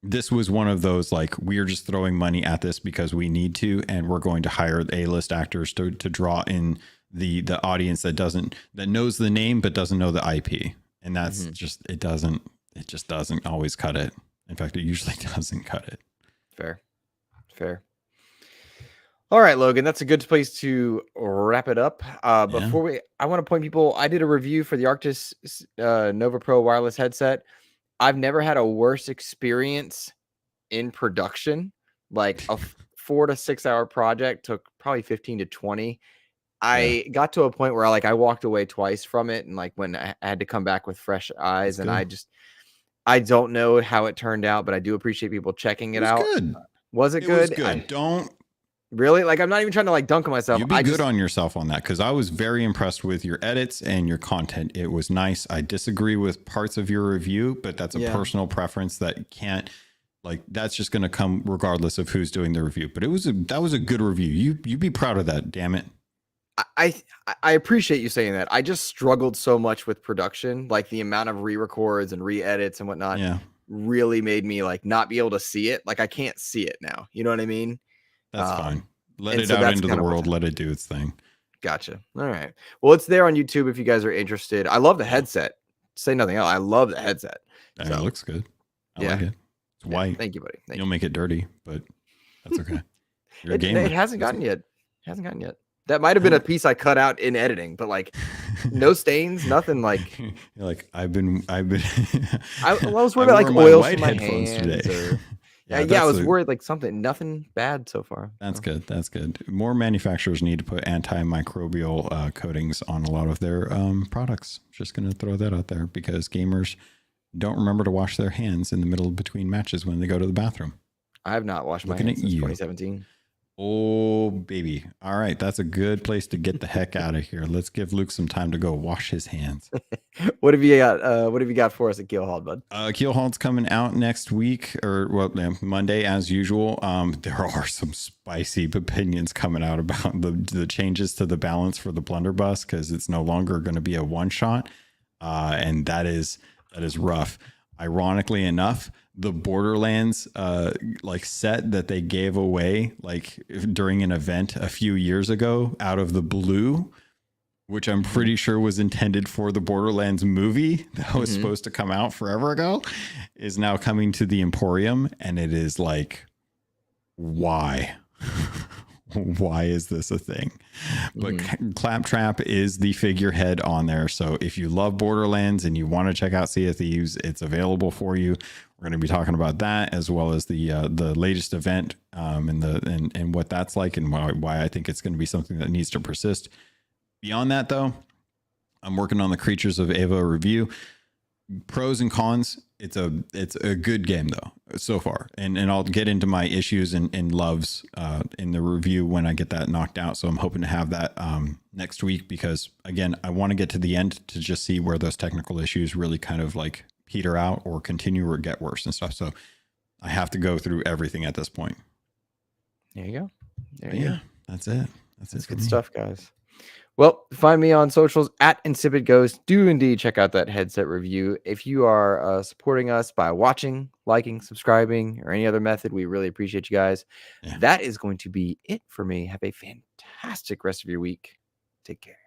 this was one of those, like, we're just throwing money at this because we need to, and we're going to hire A-list actors to draw in the audience that knows the name but doesn't know the IP. And that's just it just doesn't always cut it. In fact, it usually doesn't cut it. Fair. All right, Logan, that's a good place to wrap it up. Before I want to point people, I did a review for the Arctis Nova Pro wireless headset. I've never had a worse experience in production. Like a 4 to 6 hour project took probably 15 to 20. I got to a point where I walked away twice from it, and like when I had to come back with fresh eyes. That's and good. I don't know how it turned out, but I do appreciate people checking it out. Good. Was it good? Was good. Don't really I'm not even trying to dunk on myself. You be good on yourself on that, because I was very impressed with your edits and your content. It was nice. I disagree with parts of your review, but that's a personal preference that can't. That's just going to come regardless of who's doing the review. But that was a good review. You be proud of that. Damn it. I appreciate you saying that. I just struggled so much with production, like the amount of re-records and re-edits and whatnot. Really made me not be able to see it. I can't see it now. You know what I mean? That's fine. Let it out into the world. Let it do its thing. Gotcha. All right. Well, it's there on YouTube if you guys are interested. I love the headset. Say nothing else. I love the headset. It looks good. I like it. It's white. Thank you, buddy. You'll make it dirty, but that's okay. You're a gamer. It hasn't gotten yet. That might have been a piece I cut out in editing, but no stains, nothing You're I've been. I was worried about oils from my headphones hands today. I was worried something, nothing bad so far. That's good. That's good. More manufacturers need to put antimicrobial coatings on a lot of their products. Just going to throw that out there, because gamers don't remember to wash their hands in the middle between matches when they go to the bathroom. I have not washed my hands since 2017. Oh, baby. All right. That's a good place to get the heck out of here. Let's give Luke some time to go wash his hands. What have you got? What have you got for us at Keelhauled, bud? Keelhauled's coming out next week, or Monday as usual. There are some spicy opinions coming out about the changes to the balance for the blunderbuss, because it's no longer going to be a one shot. And that is rough. Ironically enough, the Borderlands set that they gave away during an event a few years ago out of the blue, which I'm pretty sure was intended for the Borderlands movie that was supposed to come out forever ago, is now coming to the Emporium. And it is why? Why is this a thing? But Claptrap is the figurehead on there. So if you love Borderlands and you want to check out Sea of Thieves, it's available for you. We're going to be talking about that, as well as the latest event and what that's like, and why I think it's going to be something that needs to persist. Beyond that, though, I'm working on the Creatures of Ava review. Pros and cons. It's a good game though so far, and I'll get into my issues and loves in the review when I get that knocked out. So I'm hoping to have that next week, because again, I want to get to the end to just see where those technical issues really kind of peter out or continue or get worse and stuff. So I have to go through everything at this point. There you go. That's it. That's good stuff, guys. Well, find me on socials at InsipidGhost. Do indeed check out that headset review. If you are supporting us by watching, liking, subscribing, or any other method, we really appreciate you guys. That is going to be it for me. Have a fantastic rest of your week. Take care.